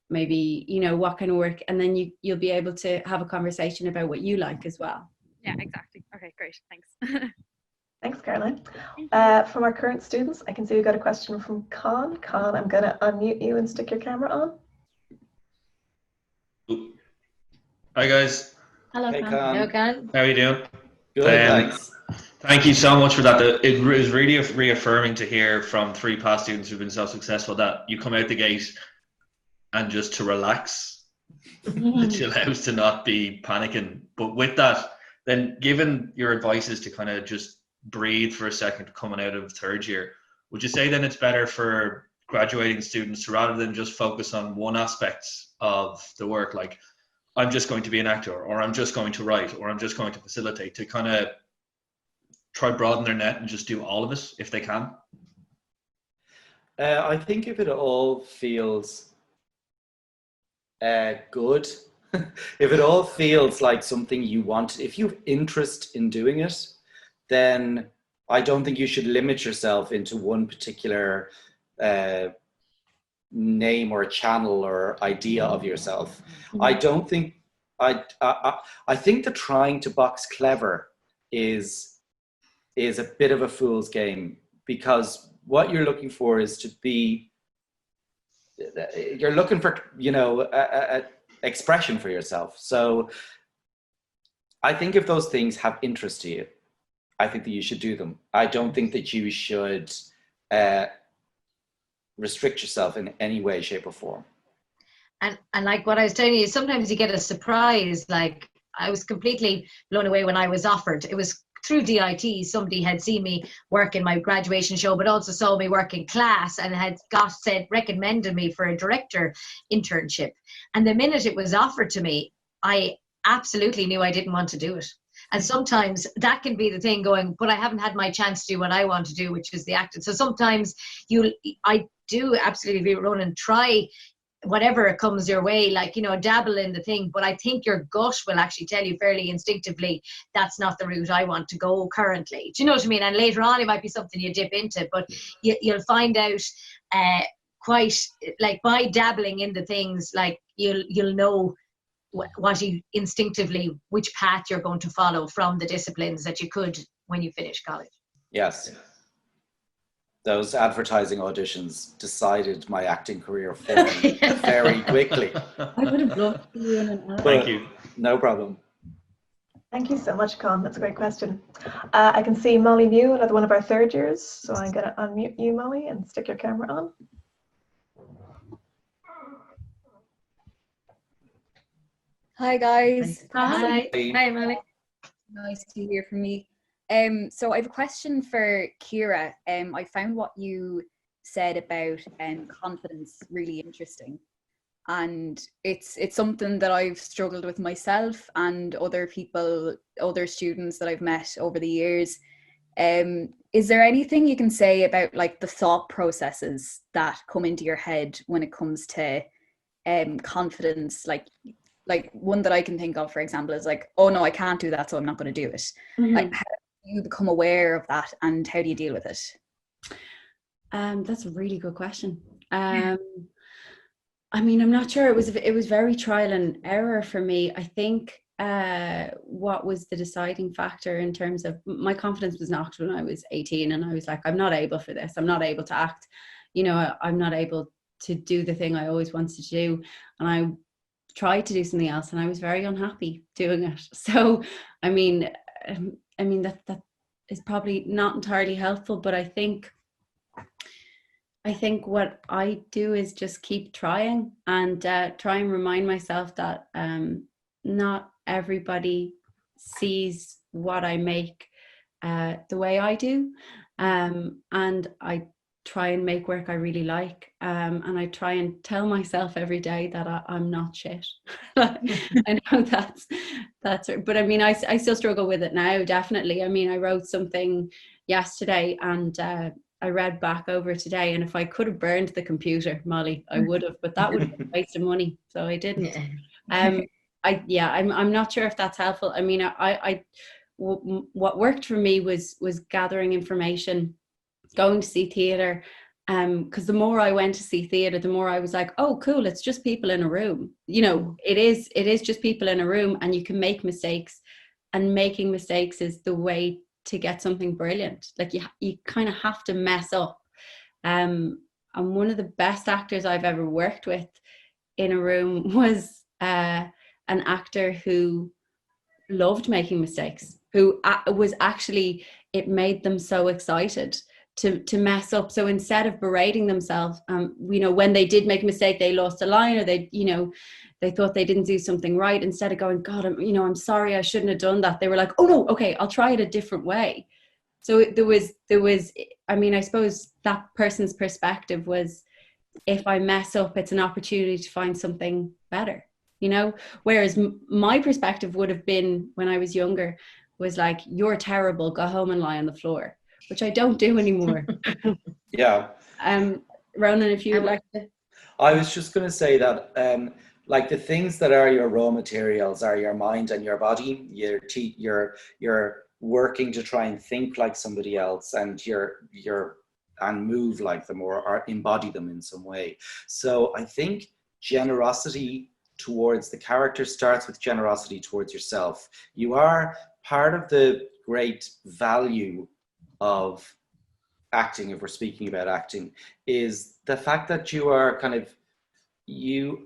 Maybe, what kind of work, and then you'll be able to have a conversation about what you like as well. Yeah, exactly. Okay, great. Thanks. Thanks, Caroline. From our current students, I can see we've got a question from Con. Con, I'm going to unmute you and stick your camera on. Hi, guys. Hello, Hey, Con. Hello, Con. How are you doing? Good, thanks. Thank you so much for that. It was really reaffirming to hear from 3 past students who've been so successful that you come out the gate and just to relax, to chill out, to not be panicking. But with that, then given your advices to kind of just breathe for a second coming out of third year, would you say then it's better for graduating students, rather than just focus on one aspect of the work, like I'm just going to be an actor, or I'm just going to write, or I'm just going to facilitate, to kind of try broaden their net and just do all of it if they can? I think if it all feels good, if it all feels like something you want, if you have interest in doing it, then I don't think you should limit yourself into one particular name or channel or idea of yourself. I don't think, I think that trying to box clever is a bit of a fool's game, because what you're looking for is to be, you're looking for, you know, a expression for yourself. So I think if those things have interest to you, I think that you should do them. I don't think that you should restrict yourself in any way, shape or form. And like what I was telling you, sometimes you get a surprise. Like I was completely blown away when I was offered. It was through DIT. Somebody had seen me work in my graduation show, but also saw me work in class and had recommended me for a director internship. And the minute it was offered to me, I absolutely knew I didn't want to do it. And sometimes that can be the thing going, but I haven't had my chance to do what I want to do, which is the acting. So sometimes I do absolutely agree with Ronan, try whatever comes your way, like, you know, dabble in the thing, but I think your gut will actually tell you fairly instinctively, that's not the route I want to go currently. Do you know what I mean? And later on, it might be something you dip into, but you'll find out quite, like, by dabbling in the things, like, you'll know what you instinctively, which path you're going to follow from the disciplines that you could when you finish college. Yes. Those advertising auditions decided my acting career for me very quickly. I would have loved to be in an ad. Thank you. No problem. Thank you so much, Con. That's a great question. I can see Molly Mew, another one of our third years. So I'm going to unmute you, Molly, and stick your camera on. Hi, guys. Hi. Hi, Molly. Nice to hear from me. So I have a question for Ciara. I found what you said about confidence really interesting, and it's something that I've struggled with myself and other people, other students that I've met over the years. Is there anything you can say about, like, the thought processes that come into your head when it comes to confidence? Like one that I can think of, for example, is like, oh no, I can't do that, so I'm not going to do it. Like, how do you become aware of that, and how do you deal with it? That's a really good question. I mean, I'm not sure. It was very trial and error for me. I think what was the deciding factor in terms of my confidence was knocked when I was 18, and I was like, I'm not able for this. I'm not able to act. You know, I'm not able to do the thing I always wanted to do, and I tried to do something else, and I was very unhappy doing it. So, I mean that is probably not entirely helpful, but I think what I do is just keep trying and try and remind myself that not everybody sees what I make the way I do, and I try and make work I really like, and I try and tell myself every day that I'm not shit. I know that's but I mean, I still struggle with it now, definitely. I mean, I wrote something yesterday and I read back over today, and if I could have burned the computer, Molly, I would have, but that would have been a waste of money, so I didn't. I'm not sure if that's helpful. I mean, what worked for me was gathering information, going to see theatre, because the more I went to see theatre, the more I was like, oh cool, it's just people in a room. You know, it is just people in a room, and you can make mistakes, and making mistakes is the way to get something brilliant. Like, you kind of have to mess up. And one of the best actors I've ever worked with in a room was an actor who loved making mistakes, who was actually, it made them so excited to mess up. So instead of berating themselves, you know, when they did make a mistake, they lost a line, or they thought they didn't do something right, instead of going, God, I'm sorry, I shouldn't have done that, they were like, oh no, okay, I'll try it a different way. So there was, I mean, I suppose that person's perspective was if I mess up, it's an opportunity to find something better, you know? Whereas my perspective would have been, when I was younger, was like, you're terrible, go home and lie on the floor, which I don't do anymore. Yeah. Ronan, if you would like to. I was just going to say that, like, the things that are your raw materials are your mind and your body. You're working to try and think like somebody else, and and move like them, or embody them in some way. So I think generosity towards the character starts with generosity towards yourself. You are part of the great value of acting, if we're speaking about acting, is the fact that you are kind of, you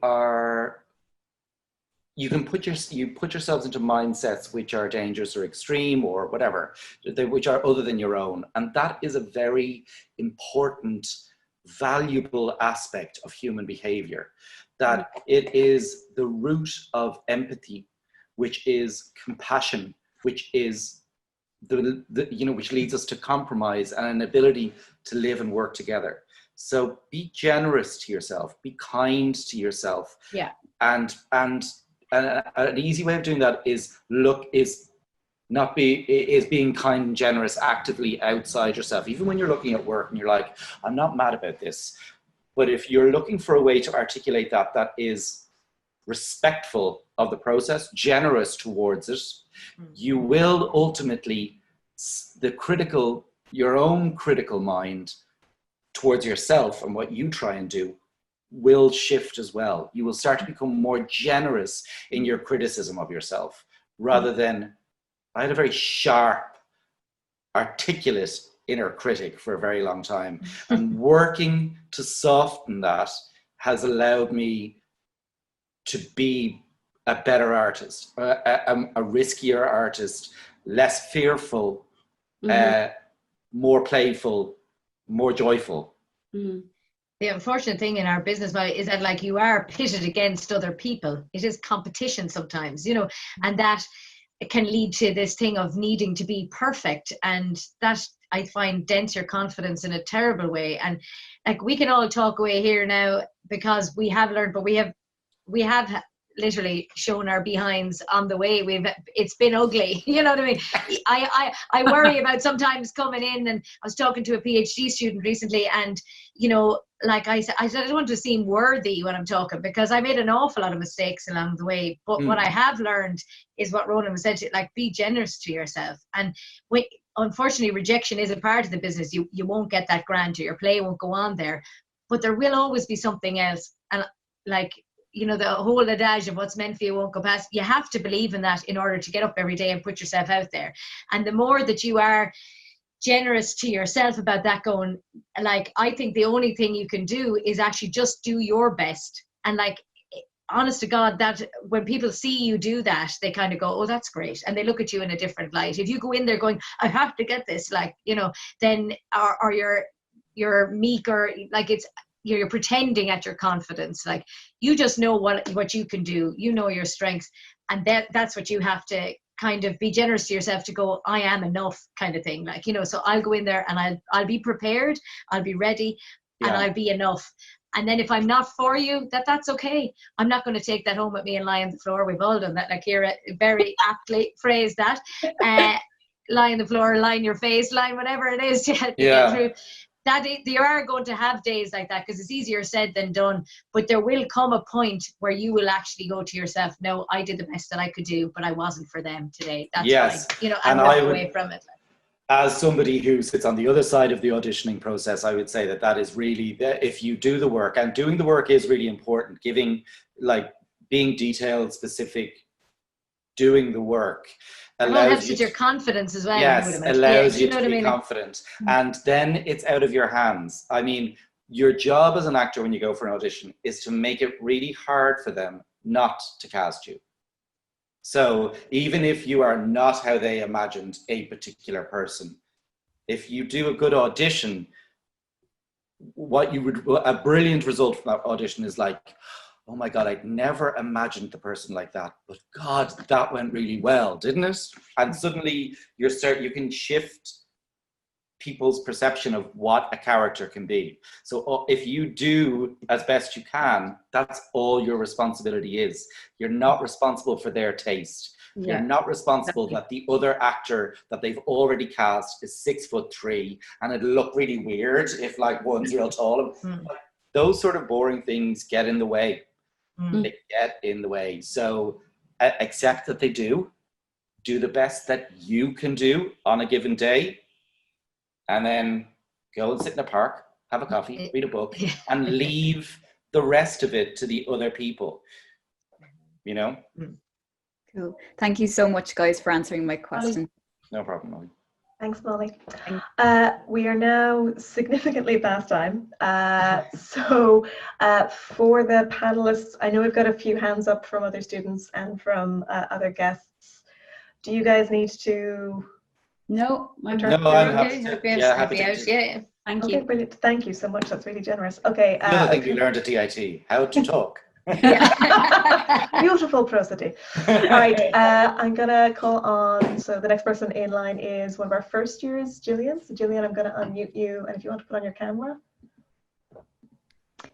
can put yourselves into mindsets which are dangerous or extreme or whatever, which are other than your own. And that is a very important, valuable aspect of human behavior, that it is the root of empathy, which is compassion, which is which leads us to compromise and an ability to live and work together. So be generous to yourself, be kind to yourself. Yeah. And an easy way of doing that is being kind and generous actively outside yourself. Even when you're looking at work and you're like, I'm not mad about this. But if you're looking for a way to articulate that is respectful of the process, generous towards it, you will ultimately, your own critical mind towards yourself and what you try and do will shift as well. You will start to become more generous in your criticism of yourself, rather than, I had a very sharp, articulate inner critic for a very long time, and working to soften that has allowed me to be a better artist, a riskier artist, less fearful, more playful, more joyful. The unfortunate thing in our business is that, like, you are pitted against other people. It is competition sometimes, you know, and that can lead to this thing of needing to be perfect, and that, I find, dents your confidence in a terrible way. And like, we can all talk away here now because we have learned, but we have literally shown our behinds on the way. It's been ugly, you know what I mean? I worry about sometimes coming in, and I was talking to a PhD student recently, and you know, like I said, I don't want to seem worthy when I'm talking, because I made an awful lot of mistakes along the way. But what I have learned is what Ronan was said, like, be generous to yourself. And unfortunately, rejection is a part of the business. You won't get that grant, or your play won't go on there, but there will always be something else. And like, you know, the whole adage of what's meant for you won't go past, you have to believe in that in order to get up every day and put yourself out there. And the more that you are generous to yourself about that, going, like, I think the only thing you can do is actually just do your best. And like, honest to God, that when people see you do that, they kind of go, oh, that's great. And they look at you in a different light. If you go in there going, I have to get this, like, you know, then or you're meek, or like, you're pretending at your confidence. Like, you just know what you can do, you know your strengths, and that's what you have to kind of be generous to yourself to go, I am enough, kind of thing. Like, you know, so I'll go in there and I'll be prepared, I'll be ready, and I'll be enough. And then if I'm not for you, that's okay. I'm not going to take that home with me and lie on the floor. We've all done that. Like, Ciara very aptly phrased that. Lie on the floor, lie in your face, lie whatever it is to get through. That you are going to have days like that, because it's easier said than done. But there will come a point where you will actually go to yourself, no, I did the best that I could do, but I wasn't for them today. That's fine. You know, and walk away from it. As somebody who sits on the other side of the auditioning process, I would say that is really, if you do the work, and doing the work is really important, being detailed, specific, doing the work. It helps with your confidence as well. Yes, allows you to be confident. And then it's out of your hands. I mean, your job as an actor when you go for an audition is to make it really hard for them not to cast you. So even if you are not how they imagined a particular person, if you do a good audition, a brilliant result from that audition is like, oh my God, I'd never imagined the person like that, but God, that went really well, didn't it? And suddenly you can shift people's perception of what a character can be. So if you do as best you can, that's all your responsibility is. You're not responsible for their taste. You're not responsible that the other actor that they've already cast is 6'3" and it'll look really weird if like one's real tall. Like, those sort of boring things get in the way. They get in the way. So accept that they do the best that you can do on a given day, and then go and sit in a park, have a coffee, read a book, and leave the rest of it to the other people, you know? Cool. Thank you so much, guys, for answering my question. No problem, Molly. Thanks, Molly. We are now significantly past time. So for the panelists, I know we've got a few hands up from other students and from other guests. Do you guys need to? No, I'm happy to. Yeah. Thank you. Okay, brilliant. Thank you so much. That's really generous. Okay. Another thing we learned at DIT, how to talk. Beautiful prosody. All right, I'm gonna call on, so the next person in line is one of our first years, Gillian. So Gillian, I'm gonna unmute you, and if you want to put on your camera.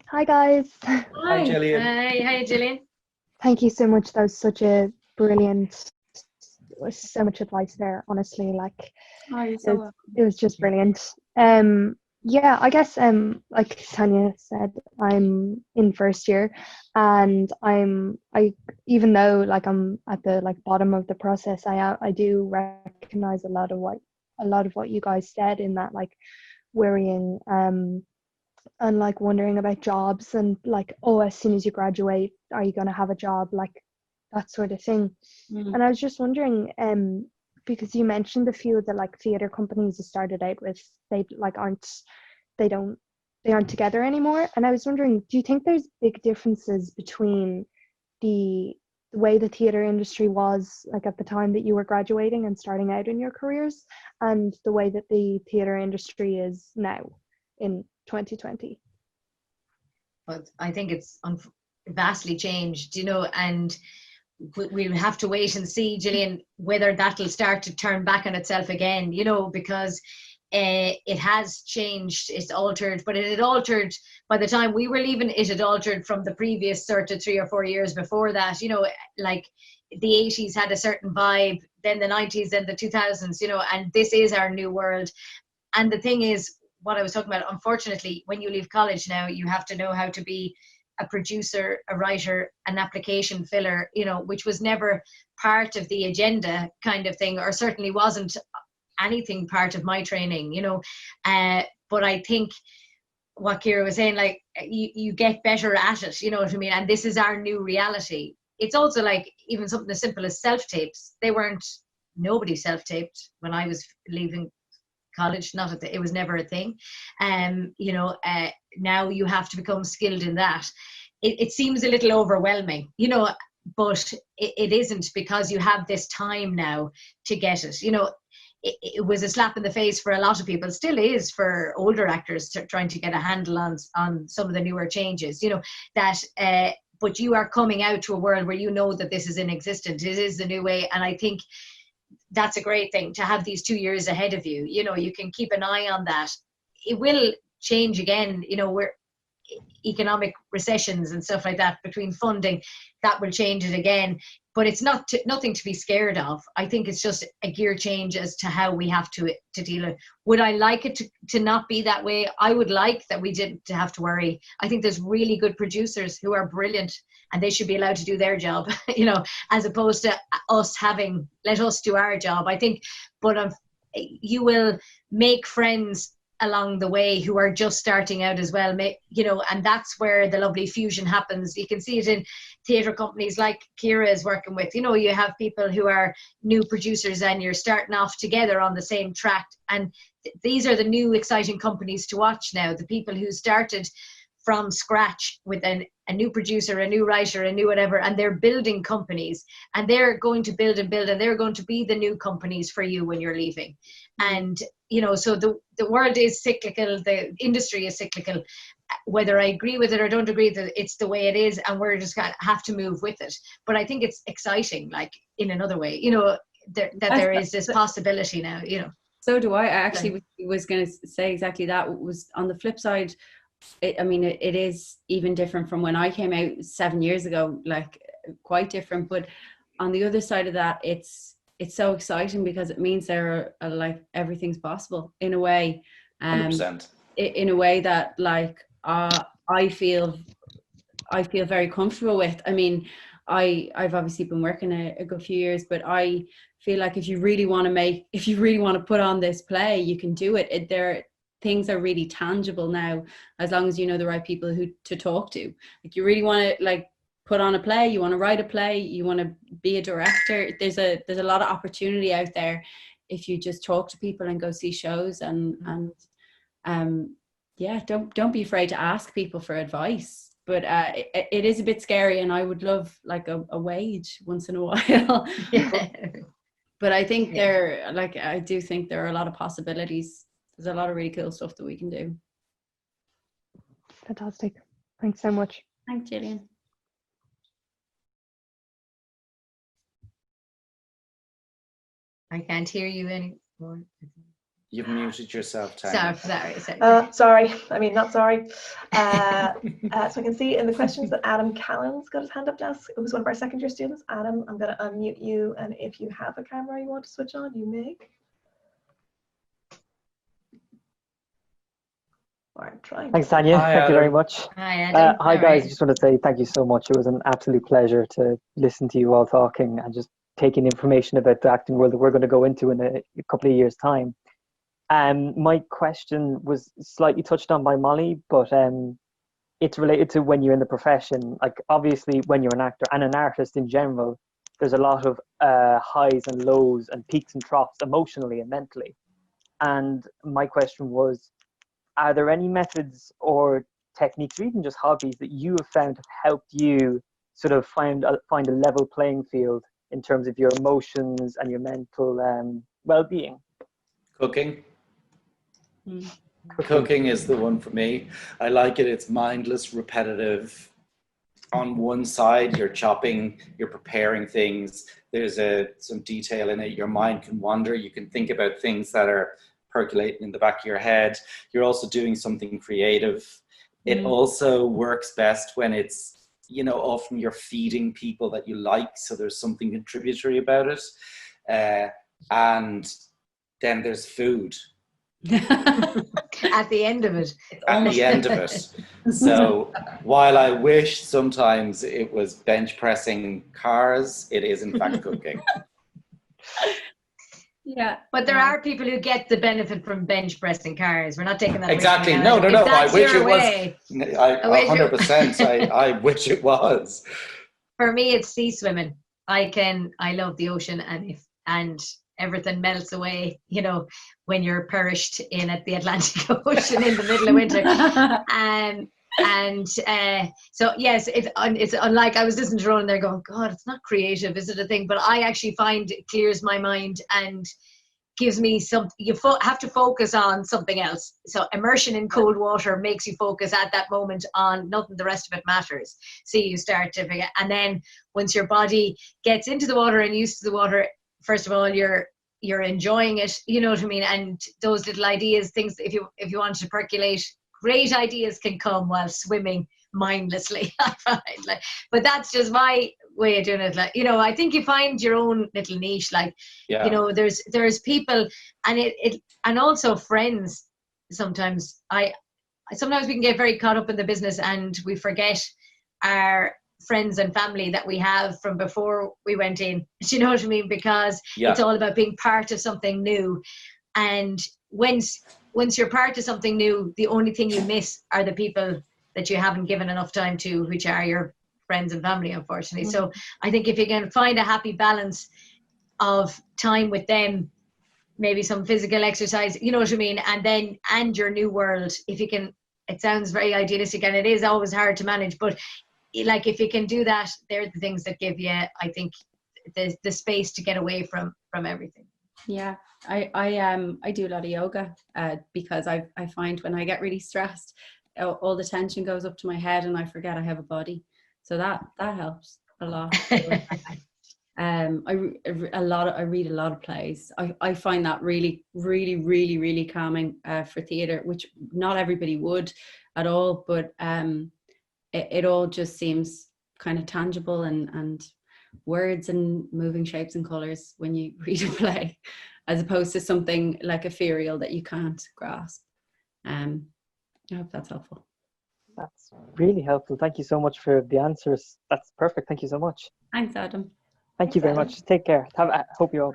Hi guys. Hi Gillian. Hi Gillian. Thank you so much. That was such a brilliant, so much advice there, honestly. Like, it was just brilliant. Yeah, I guess like Tanya said, I'm in first year, and I even though like I'm at the like bottom of the process, I do recognize a lot of what you guys said, in that like worrying and like wondering about jobs, and like, oh, as soon as you graduate, are you going to have a job, like that sort of thing. And I was just wondering, because you mentioned a few of the like theatre companies you started out with, they aren't together anymore, and I was wondering, do you think there's big differences between the way the theatre industry was like at the time that you were graduating and starting out in your careers, and the way that the theatre industry is now in 2020? But I think it's vastly changed, you know, and we'll have to wait and see, Gillian, whether that'll start to turn back on itself again, you know, because it has changed, it's altered, but it had altered by the time we were leaving. It had altered from the previous sort of 3 or 4 years before that, you know, like the 80s had a certain vibe, then the 90s, then the 2000s, you know, and this is our new world. And the thing is, what I was talking about, unfortunately, when you leave college now, you have to know how to be a producer, a writer, an application filler, you know, which was never part of the agenda kind of thing, or certainly wasn't anything part of my training, you know. But I think what Ciara was saying, like, you get better at it, you know what I mean? And this is our new reality. It's also like even something as simple as self-tapes. Nobody self-taped when I was leaving college, it was never a thing. You know, now you have to become skilled in that. It seems a little overwhelming, you know, but it isn't, because you have this time now to get it. You know, it was a slap in the face for a lot of people, still is for older actors trying to get a handle on some of the newer changes, you know, that but you are coming out to a world where you know that this is in existence. It is the new way, and I think that's a great thing to have these 2 years ahead of you. You know, you can keep an eye on that. It will change again, you know, where economic recessions and stuff like that, between funding, that will change it again. But it's nothing to be scared of. I think it's just a gear change as to how we have to deal with it. Would I like it to not be that way? I would like that we didn't have to worry. I think there's really good producers who are brilliant, and they should be allowed to do their job, you know, as opposed to us let us do our job, I think. But you will make friends along the way who are just starting out as well, you know, and that's where the lovely fusion happens. You can see it in theatre companies like Ciara is working with. You know, you have people who are new producers and you're starting off together on the same track, and these are the new exciting companies to watch now, the people who started from scratch with a new producer, a new writer, a new whatever, and they're building companies, and they're going to build and build, and they're going to be the new companies for you when you're leaving. And, you know, so the world is cyclical, the industry is cyclical. Whether I agree with it or don't agree with it, it's the way it is, and we're just going to have to move with it. But I think it's exciting, like, in another way, you know, there is this possibility now, you know. So do I. I actually was going to say exactly that. Was on the flip side, it is even different from when I came out 7 years ago, like quite different. But on the other side of that, it's so exciting because it means there are like everything's possible in a way. 100%. In a way that like I feel very comfortable with. I mean, I've obviously been working a good few years, but I feel like if you really want to put on this play, you can do it. Things are really tangible now, as long as you know the right people to talk to. Like, you really want to like put on a play, you want to write a play, you want to be a director. There's a lot of opportunity out there if you just talk to people and go see shows and yeah, don't be afraid to ask people for advice. But it is a bit scary, and I would love like a wage once in a while. But I think I do think there are a lot of possibilities. There's a lot of really cool stuff that we can do. Fantastic. Thanks so much. Thanks, Gillian. I can't hear you anymore. You've muted yourself, Tanya. Sorry. I mean, not sorry. So I can see in the questions that Adam Callan's got his hand up to ask. It was one of our second year students. Adam, I'm going to unmute you, and if you have a camera you want to switch on, you may. Or I'm trying. Thanks, Tanya. Thank you very much. Hi, Adam. Hi, guys. I just want to say thank you so much. It was an absolute pleasure to listen to you all talking and just taking information about the acting world that we're going to go into in a couple of years' time. My question was slightly touched on by Molly, but it's related to when you're in the profession. Like, obviously, when you're an actor and an artist in general, there's a lot of highs and lows and peaks and troughs emotionally and mentally. And my question was, are there any methods or techniques or even just hobbies that you have found have helped you sort of find a level playing field in terms of your emotions and your mental well-being? Cooking. Cooking is the one for me. I like it. It's mindless, repetitive. On one side, you're chopping, you're preparing things. There's some detail in it. Your mind can wander. You can think about things that are percolating in the back of your head. You're also doing something creative. It also works best when it's, often you're feeding people that you like, so there's something contributory about it. And then there's food. At the end of it. At the end of it. So while I wish sometimes it was bench pressing cars, it is in fact cooking. Yeah, but there are people who get the benefit from bench pressing cars. We're not taking that exactly. away. No. I wish it way, was. 100%. I wish it was. For me, it's sea swimming. I love the ocean, and everything melts away. When you're perished in at the Atlantic Ocean in the middle of winter. So yes, it's unlike, I was listening to Ronan there going, God, it's not creative, is it a thing? But I actually find it clears my mind and gives me something. You have to focus on something else. So immersion in cold water makes you focus at that moment on nothing. The rest of it matters. So you start to forget, and then once your body gets into the water and used to the water, first of all, you're enjoying it. You know what I mean? And those little ideas, things, if you want to percolate. Great ideas can come while swimming mindlessly. I find, but that's just my way of doing it. I think you find your own little niche. There's people, and and also friends. Sometimes sometimes we can get very caught up in the business and we forget our friends and family that we have from before we went in. Do you know what I mean? Because it's all about being part of something new, and once you're part of something new, the only thing you miss are the people that you haven't given enough time to, which are your friends and family, unfortunately. So I think if you can find a happy balance of time with them, maybe some physical exercise, you know what I mean, and your new world, if you can, it sounds very idealistic and it is always hard to manage, but if you can do that, they're the things that give you, I think, the space to get away from everything. Yeah. I do a lot of yoga because I find when I get really stressed, all the tension goes up to my head and I forget I have a body. So that helps a lot. I read a lot of plays. I find that really, really, really, really calming for theatre, which not everybody would at all, but it all just seems kind of tangible and words and moving shapes and colours when you read a play, as opposed to something like ethereal that you can't grasp. I hope that's helpful. That's really helpful. Thank you so much for the answers. That's perfect. Thank you so much. Thanks, Adam. Thank you very much. Take care. Hope you all.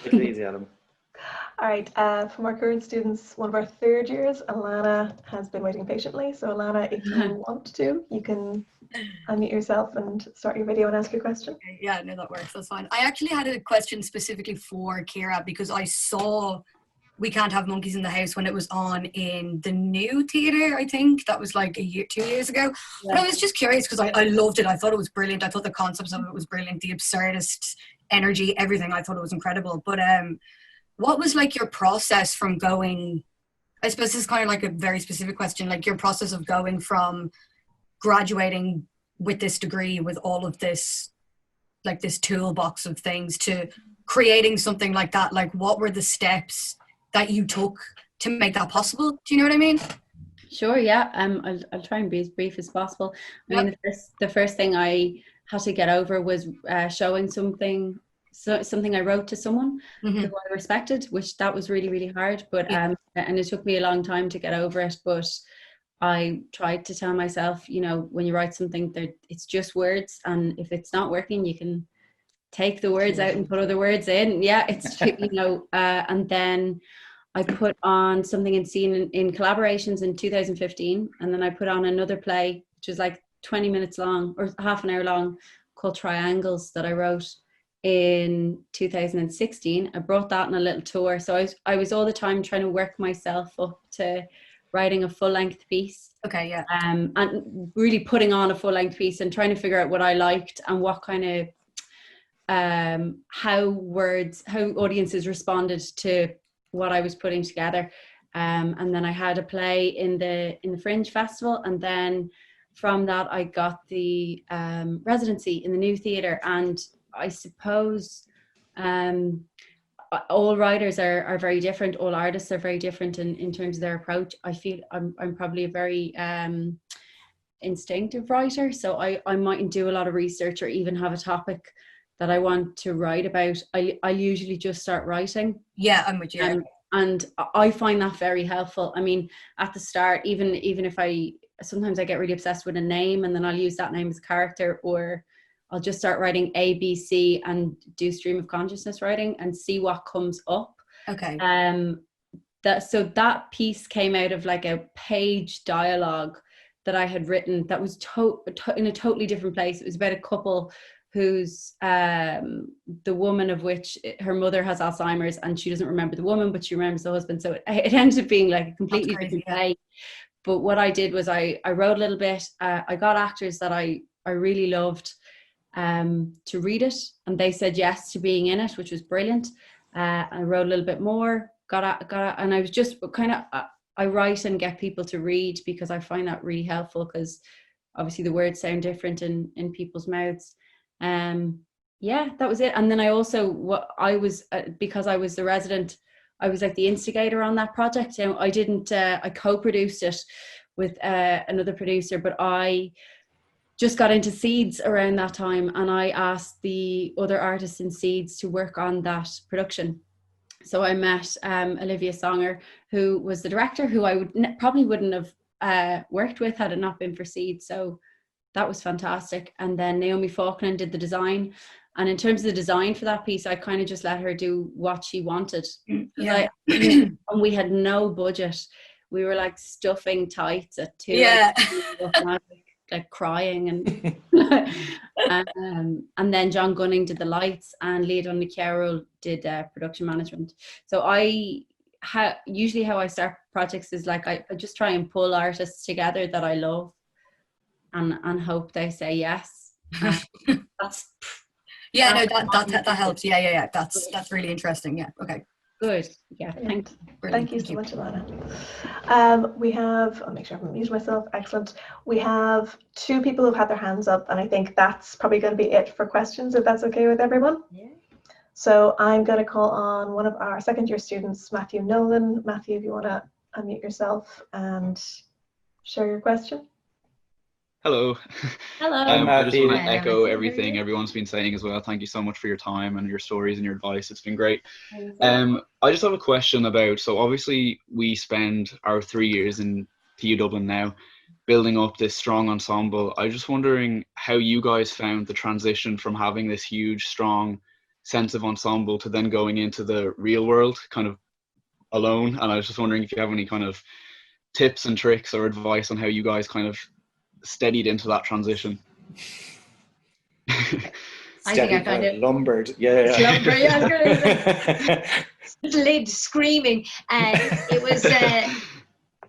Take it easy, Adam. All right, from our current students, one of our third years, Alana, has been waiting patiently. So Alana, if you want to, you can unmute yourself and start your video and ask your question. Okay, yeah, no, that works. That's fine. I actually had a question specifically for Ciara because I saw We Can't Have Monkeys in the House when it was on in the New Theatre, I think. That was like 2 years ago. Yeah. But I was just curious because I loved it. I thought it was brilliant. I thought the concepts of it was brilliant. The absurdist energy, everything. I thought it was incredible. But what was like your process from going, I suppose this is kind of like a very specific question, like your process of going from graduating with this degree, with all of this, like this toolbox of things, to creating something like that? Like what were the steps that you took to make that possible? Do you know what I mean? Sure, yeah. I'll try and be as brief as possible. I mean, the first thing I had to get over was showing something I wrote to someone who I respected, which that was really, really hard. But and it took me a long time to get over it. But I tried to tell myself, you know, when you write something, it's just words, and if it's not working, you can take the words out and put other words in. Yeah, it's you know. And then I put on something in scene in collaborations in 2015, and then I put on another play which was like 20 minutes long or half an hour long called Triangles that I wrote in 2016. I brought that on a little tour, so I was all the time trying to work myself up to writing a full-length piece. Okay, yeah. And really putting on a full-length piece and trying to figure out what I liked and what kind of how audiences responded to what I was putting together. And then I had a play in the Fringe Festival, and then from that I got the residency in the New Theatre. And I suppose all writers are very different, all artists are very different in terms of their approach. I feel I'm probably a very instinctive writer, so I mightn't do a lot of research or even have a topic that I want to write about. I usually just start writing. Yeah, I'm with you. And I find that very helpful. I mean, at the start, even if sometimes I get really obsessed with a name, and then I'll use that name as a character, or I'll just start writing A, B, C and do stream of consciousness writing and see what comes up. Okay. So that piece came out of like a page dialogue that I had written that was in a totally different place. It was about a couple who's the woman of which her mother has Alzheimer's, and she doesn't remember the woman, but she remembers the husband. So it ended up being like a completely different play. But what I did was I wrote a little bit. I got actors that I really loved to read it, and they said yes to being in it, which was brilliant. I wrote a little bit more, and I was just kind of I write and get people to read because I find that really helpful, because obviously the words sound different in people's mouths. Yeah, that was it. And then I also because I was the resident, I was like the instigator on that project. I co-produced it with another producer, but I just got into Seeds around that time, and I asked the other artists in Seeds to work on that production. So I met Olivia Songer, who was the director, who I probably wouldn't have worked with had it not been for Seeds. So that was fantastic. And then Naomi Falkland did the design. And in terms of the design for that piece, I kind of just let her do what she wanted. Yeah. And we had no budget. We were like stuffing tights at 2. Yeah. Like crying and then John Gunning did the lights, and Leah Dunleary did production management. So usually how I start projects is like I just try and pull artists together that I love and hope they say yes. That helps. Yeah. That's really interesting. Yeah. Okay. Good. Yeah, thank you. Thank you so much, Alana. We have, I'll make sure I haven't muted myself. Excellent. We have 2 people who've had their hands up, and I think that's probably going to be it for questions, if that's okay with everyone. Yeah. So I'm going to call on one of our 2nd year students, Matthew Nolan. Matthew, if you want to unmute yourself and share your question. Hello. Hello. I just want to Hi, echo Matthew. everything everyone's been saying as well. Thank you so much for your time and your stories and your advice. It's been great. I just have a question about, so obviously we spend our 3 years in TU Dublin now building up this strong ensemble. I was just wondering how you guys found the transition from having this huge, strong sense of ensemble to then going into the real world kind of alone. And I was just wondering if you have any kind of tips and tricks or advice on how you guys kind of steadied into that transition. I think I found it lumbered. Yeah. Slumber, yeah, lid screaming, and it was.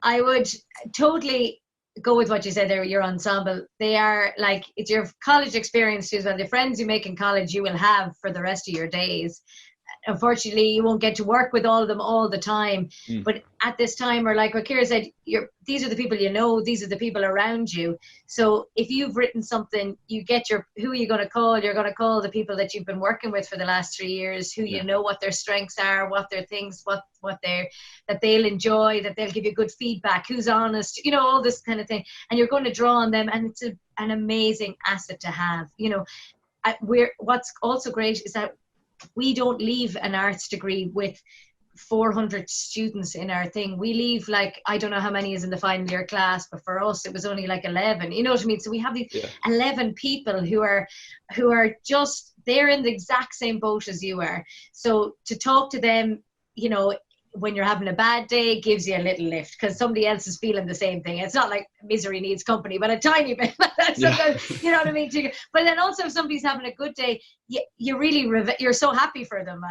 I would totally go with what you said there. Your ensemble, they are like, it's your college experience too. Well, the friends you make in college, you will have for the rest of your days. Unfortunately, you won't get to work with all of them all the time. But at this time, or like what Ciara said, these are the people you know, these are the people around you. So if you've written something, you get who are you going to call? You're going to call the people that you've been working with for the last 3 years, who you know what their strengths are, what their things, that they'll enjoy, that they'll give you good feedback, who's honest, all this kind of thing. And you're going to draw on them, and it's an amazing asset to have. What's also great is that we don't leave an arts degree with 400 students in our thing. We leave, like, I don't know how many is in the final year class, but for us it was only like 11. You know what I mean? So we have these 11 people who are just, they're in the exact same boat as you are. So to talk to them, when you're having a bad day, gives you a little lift, because somebody else is feeling the same thing. It's not like misery needs company, but a tiny bit. Sometimes, you know what I mean? But then also, if somebody's having a good day, you really, you're so happy for them,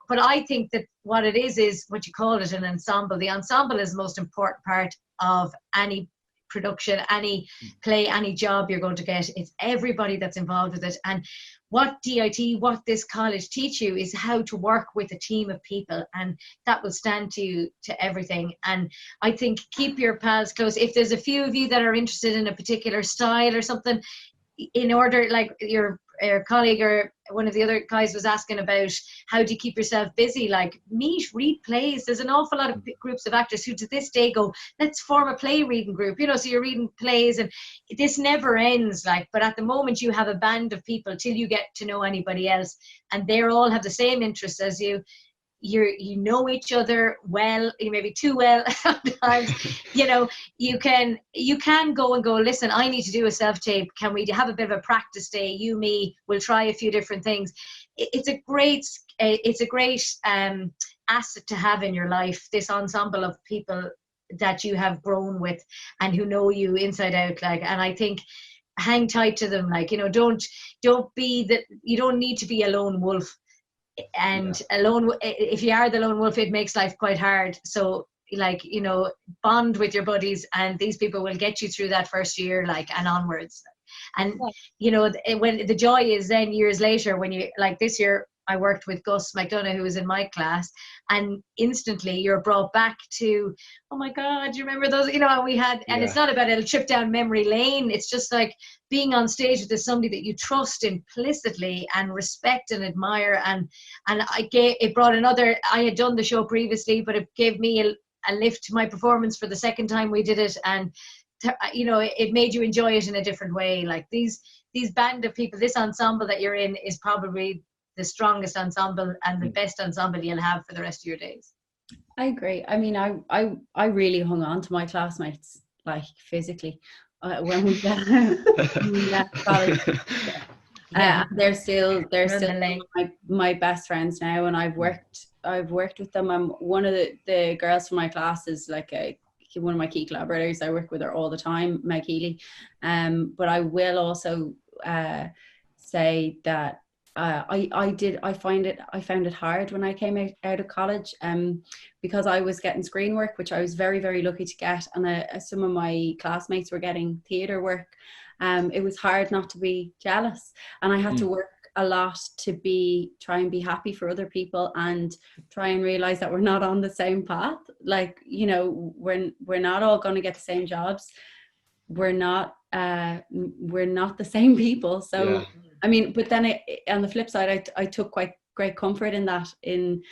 but I think that what it is what you call it, an ensemble. The ensemble is the most important part of any production, any play, any job you're going to get. It's everybody that's involved with it. And what this college teach you is how to work with a team of people, and that will stand to everything. And I think keep your pals close. If there's a few of you that are interested in a particular style or something, in order, like your colleague or one of the other guys was asking about, how do you keep yourself busy? Like, read plays. There's an awful lot of groups of actors who to this day go, let's form a play reading group, so you're reading plays, and this never ends. But at the moment you have a band of people till you get to know anybody else, and they all have the same interests as you. You know each other well, maybe too well sometimes. You can go and go, listen, I need to do a self-tape. Can we have a bit of a practice day? You, me, we'll try a few different things. It's a great asset to have in your life, this ensemble of people that you have grown with and who know you inside out. And I think hang tight to them. Don't be that. You don't need to be a lone wolf. And alone, if you are the lone wolf, it makes life quite hard. So bond with your buddies, and these people will get you through that first year, and onwards. And when the joy is then years later, when you, like this year I worked with Gus McDonough, who was in my class, and instantly you're brought back to, oh my God, do you remember those? We had, and it's not about a trip down memory lane. It's just like being on stage with somebody that you trust implicitly and respect and admire. And it brought another. I had done the show previously, but it gave me a lift to my performance for the second time we did it, and it made you enjoy it in a different way. Like these band of people, this ensemble that you're in is probably the strongest ensemble and the best ensemble you'll have for the rest of your days. I agree. I mean, I really hung on to my classmates, physically, when we left college. They're still my best friends now, and I've worked with them. One of the girls from my class is one of my key collaborators. I work with her all the time, Meg Healy. But I will also say that I found it hard when I came out of college, because I was getting screen work, which I was very, very lucky to get, and some of my classmates were getting theatre work. It was hard not to be jealous, and I had to work a lot to try and be happy for other people and try and realize that we're not on the same path. Like, you know, we're not all going to get the same jobs. We're not the same people. So, yeah. I mean, but then on the flip side, I took quite great comfort in that, in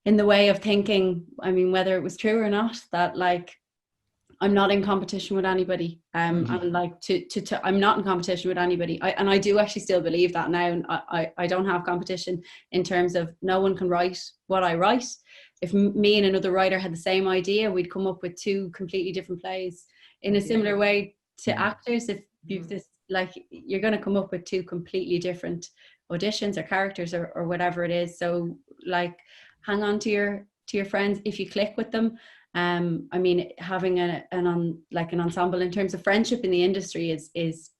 the way of thinking, I mean, whether it was true or not, that like, I'm not in competition with anybody. And like I'm not in competition with anybody. And I do actually still believe that now. And I don't have competition in terms of no one can write what I write. If me and another writer had the same idea, we'd come up with two completely different plays. In a similar way to actors, if you've this, like, you're going to come up with two completely different auditions or characters or whatever it is. So like, hang on to your friends if you click with them. I mean, having an ensemble in terms of friendship in the industry is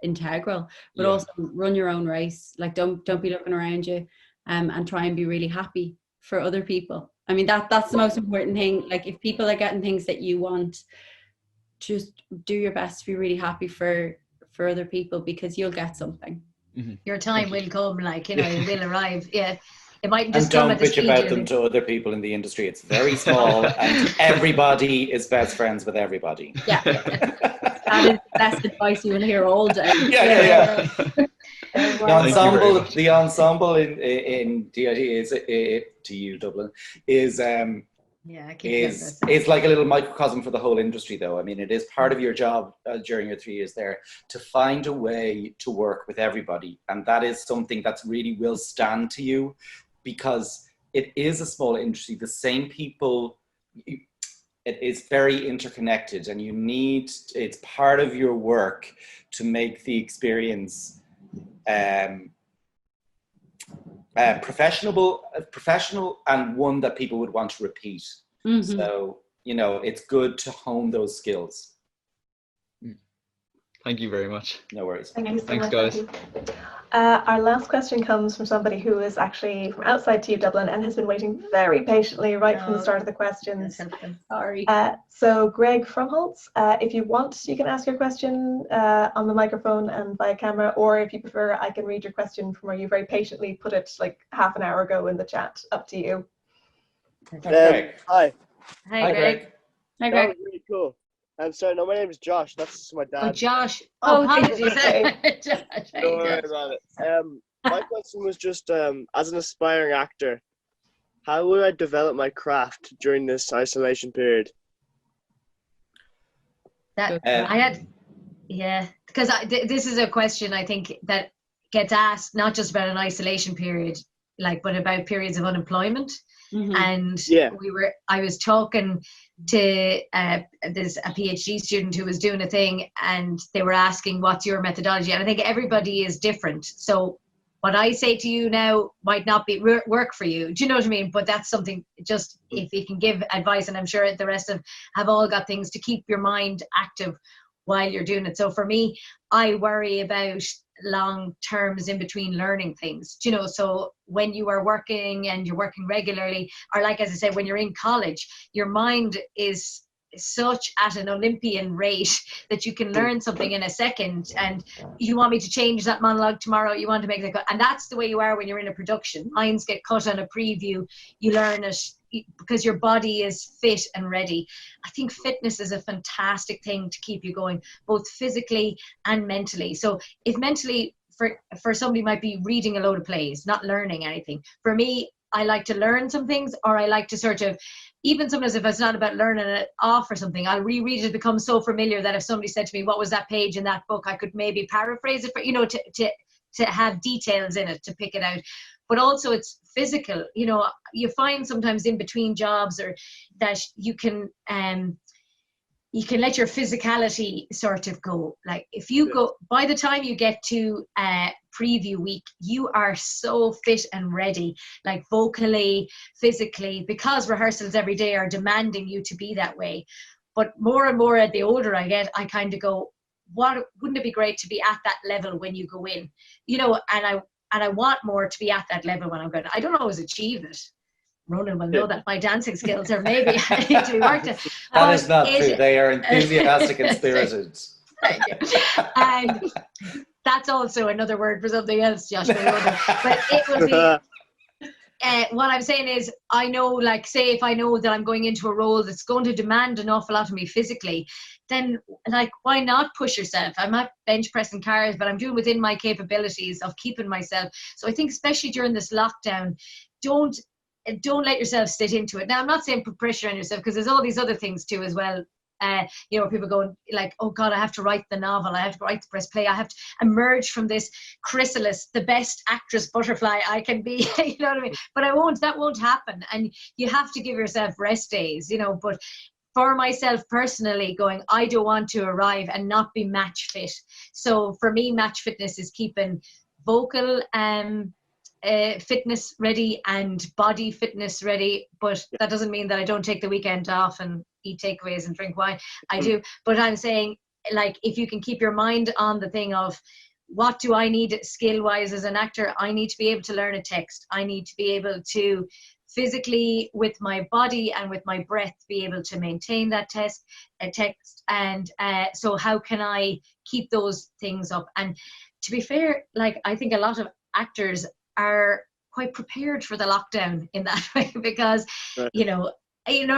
integral, but also run your own race. Like, don't be looking around you, and try and be really happy for other people. I mean, that's the most important thing. Like, if people are getting things that you want, just do your best to be really happy for other people, because you'll get something. Your time will come, like, you know, it will arrive. Yeah. It might just and don't bitch about them to other people in the industry. It's very small, and everybody is best friends with everybody. Yeah, that is the best advice you will hear all day. Yeah. The ensemble in DIT is TU Dublin is like a little microcosm for the whole industry, though. I mean, it is part of your job during your 3 years there to find a way to work with everybody, and that is something that's really will stand to you. Because it is a small industry, the same people, it is very interconnected, and it's part of your work to make the experience professional and one that people would want to repeat. So, you know, it's good to hone those skills. Thank you very much. No worries. Thanks, guys. Our last question comes from somebody who is actually from outside TU Dublin and has been waiting very patiently right from the start of the questions. Sorry. So Greg Fromholtz, if you want, you can ask your question on the microphone and via camera, or if you prefer, I can read your question from where you very patiently put it like half an hour ago in the chat. Up to you. Okay. Hi. Hi, Greg. Hi, Greg. That was really cool. I'm sorry, no, my name is Josh. That's my dad. Oh, Josh. Oh, apologies. Don't worry about it. My question was just, as an aspiring actor, how would I develop my craft during this isolation period? Because this is a question I think that gets asked not just about an isolation period, like, but about periods of unemployment. And I was talking to there's a PhD student who was doing a thing, and they were asking, what's your methodology? And I think everybody is different. So what I say to you now might not be work for you. Do you know what I mean? But that's something, just if you can give advice, and I'm sure the rest have all got things to keep your mind active while you're doing it. So for me, I worry about long terms in between learning things, you know. So when you are working and you're working regularly, or like, as I said, when you're in college, your mind is such at an Olympian rate that you can learn something in a second, and you want me to change that monologue tomorrow, you want to make that cut. And that's the way you are when you're in a production. Lines get cut on a preview, you learn it because your body is fit and ready. I think fitness is a fantastic thing to keep you going, both physically and mentally. So if mentally, for somebody might be reading a load of plays, not learning anything. For me, I like to learn some things, or I like to sort of, even sometimes if it's not about learning it off or something, I'll reread it. It becomes so familiar that if somebody said to me, what was that page in that book, I could maybe paraphrase it for, you know, to have details in it, to pick it out. But also it's physical, you know. You find sometimes in between jobs, or that you can let your physicality sort of go. Like, if you go, by the time you get to preview week, you are so fit and ready, like vocally, physically, because rehearsals every day are demanding you to be that way. But more and more, the older I get, I kind of go, wouldn't it be great to be at that level when you go in, you know? And I want more to be at that level when I'm going. I don't always achieve it. Ronan will know that my dancing skills are maybe to be worked at. That is not true. They are enthusiastic and spirited. That's also another word for something else, Josh. But it will be. What I'm saying is, I know, like, say if I know that I'm going into a role that's going to demand an awful lot of me physically, then, like, why not push yourself? I'm not bench pressing cars, but I'm doing within my capabilities of keeping myself. So I think especially during this lockdown, don't let yourself sit into it. Now, I'm not saying put pressure on yourself, because there's all these other things too as well. You know, people going like, oh God, I have to write the novel, I have to write the press play, I have to emerge from this chrysalis, the best actress butterfly I can be. You know what I mean? But that won't happen. And you have to give yourself rest days, you know. But for myself personally, I don't want to arrive and not be match fit. So for me, match fitness is keeping vocal fitness ready and body fitness ready. But that doesn't mean that I don't take the weekend off and eat takeaways and drink wine. I do. But I'm saying, like, if you can keep your mind on the thing of, what do I need skill wise as an actor? I need to be able to learn a text. I need to be able to physically, with my body and with my breath, be able to maintain that text. And so how can I keep those things up? And to be fair, like, I think a lot of actors are quite prepared for the lockdown in that way, because you know,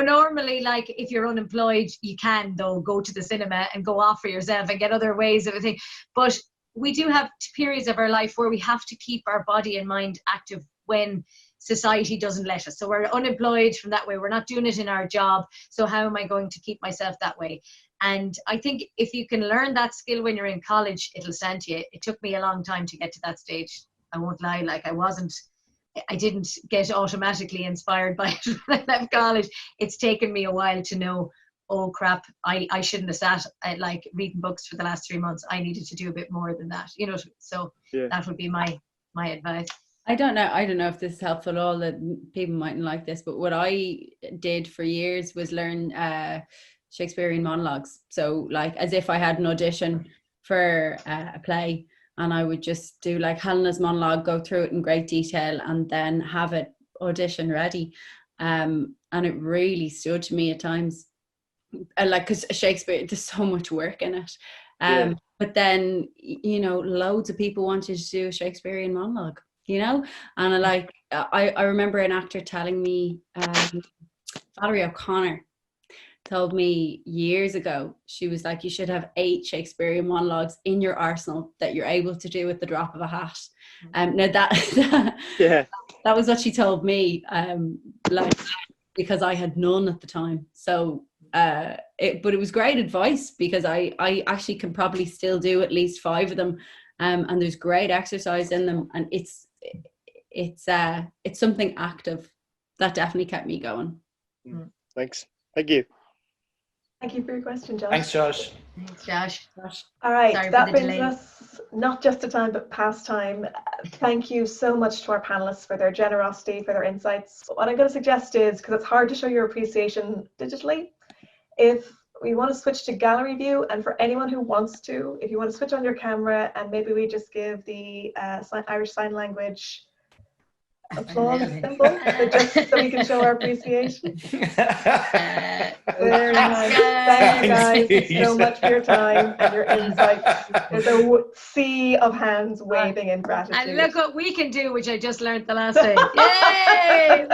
normally, like, if you're unemployed, you can though go to the cinema and go off for yourself and get other ways of a thing. But we do have periods of our life where we have to keep our body and mind active when society doesn't let us. So we're unemployed from that way. We're not doing it in our job. So how am I going to keep myself that way? And I think if you can learn that skill when you're in college, it'll stand to you. It took me a long time to get to that stage. I won't lie. Like, I didn't get automatically inspired by it when I left college. It's taken me a while to know, oh crap, I shouldn't have sat like reading books for the last 3 months. I needed to do a bit more than that, you know. So that would be my advice. I don't know if this is helpful at all, that people mightn't like this, but what I did for years was learn Shakespearean monologues. So, like, as if I had an audition for a play, and I would just do like Helena's monologue, go through it in great detail, and then have it audition ready. And it really stood to me at times. Like, because Shakespeare, there's so much work in it. But then, you know, loads of people wanted to do a Shakespearean monologue, you know? And I remember an actor telling me, Valerie O'Connor told me years ago, she was like, you should have 8 Shakespearean monologues in your arsenal that you're able to do with the drop of a hat. Now that was what she told me, like, because I had none at the time. So but it was great advice, because I actually can probably still do at least 5 of them, and there's great exercise in them, and it's something active that definitely kept me going. Thanks. Thank you. Thank you for your question, Josh. Thanks, Josh. Thanks, Josh. All right, sorry that for the brings delay. us not just to time, but past time. Thank you so much to our panelists for their generosity, for their insights. What I'm going to suggest is, because it's hard to show your appreciation digitally, if we want to switch to gallery view, and for anyone who wants to, if you want to switch on your camera, and maybe we just give the Irish Sign Language applause symbol, just so we can show our appreciation. Very nice. Thank you guys so much for your time and your insights. There's a sea of hands waving in gratitude. And look what we can do, which I just learned the last day. Yay!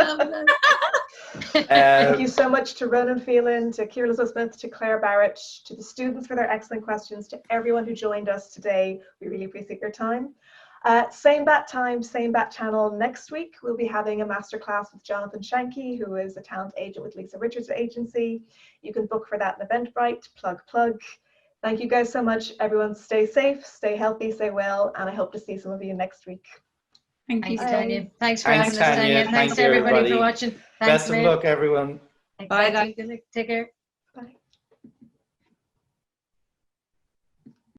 Thank you so much to Ronan Phelan, to Ciara Elizabeth Smyth, to Clare Barrett, to the students for their excellent questions, to everyone who joined us today. We really appreciate your time. Same bat time, same bat channel. Next week, we'll be having a masterclass with Jonathan Shanky, who is a talent agent with Lisa Richards' agency. You can book for that in Eventbrite. Plug. Thank you guys so much. Everyone stay safe, stay healthy, stay well, and I hope to see some of you next week. Thanks, Bye. Tanya. Thanks for having us, Tanya. Thanks to everybody for watching. Thanks, Best of luck, everyone. Bye, guys. Take care.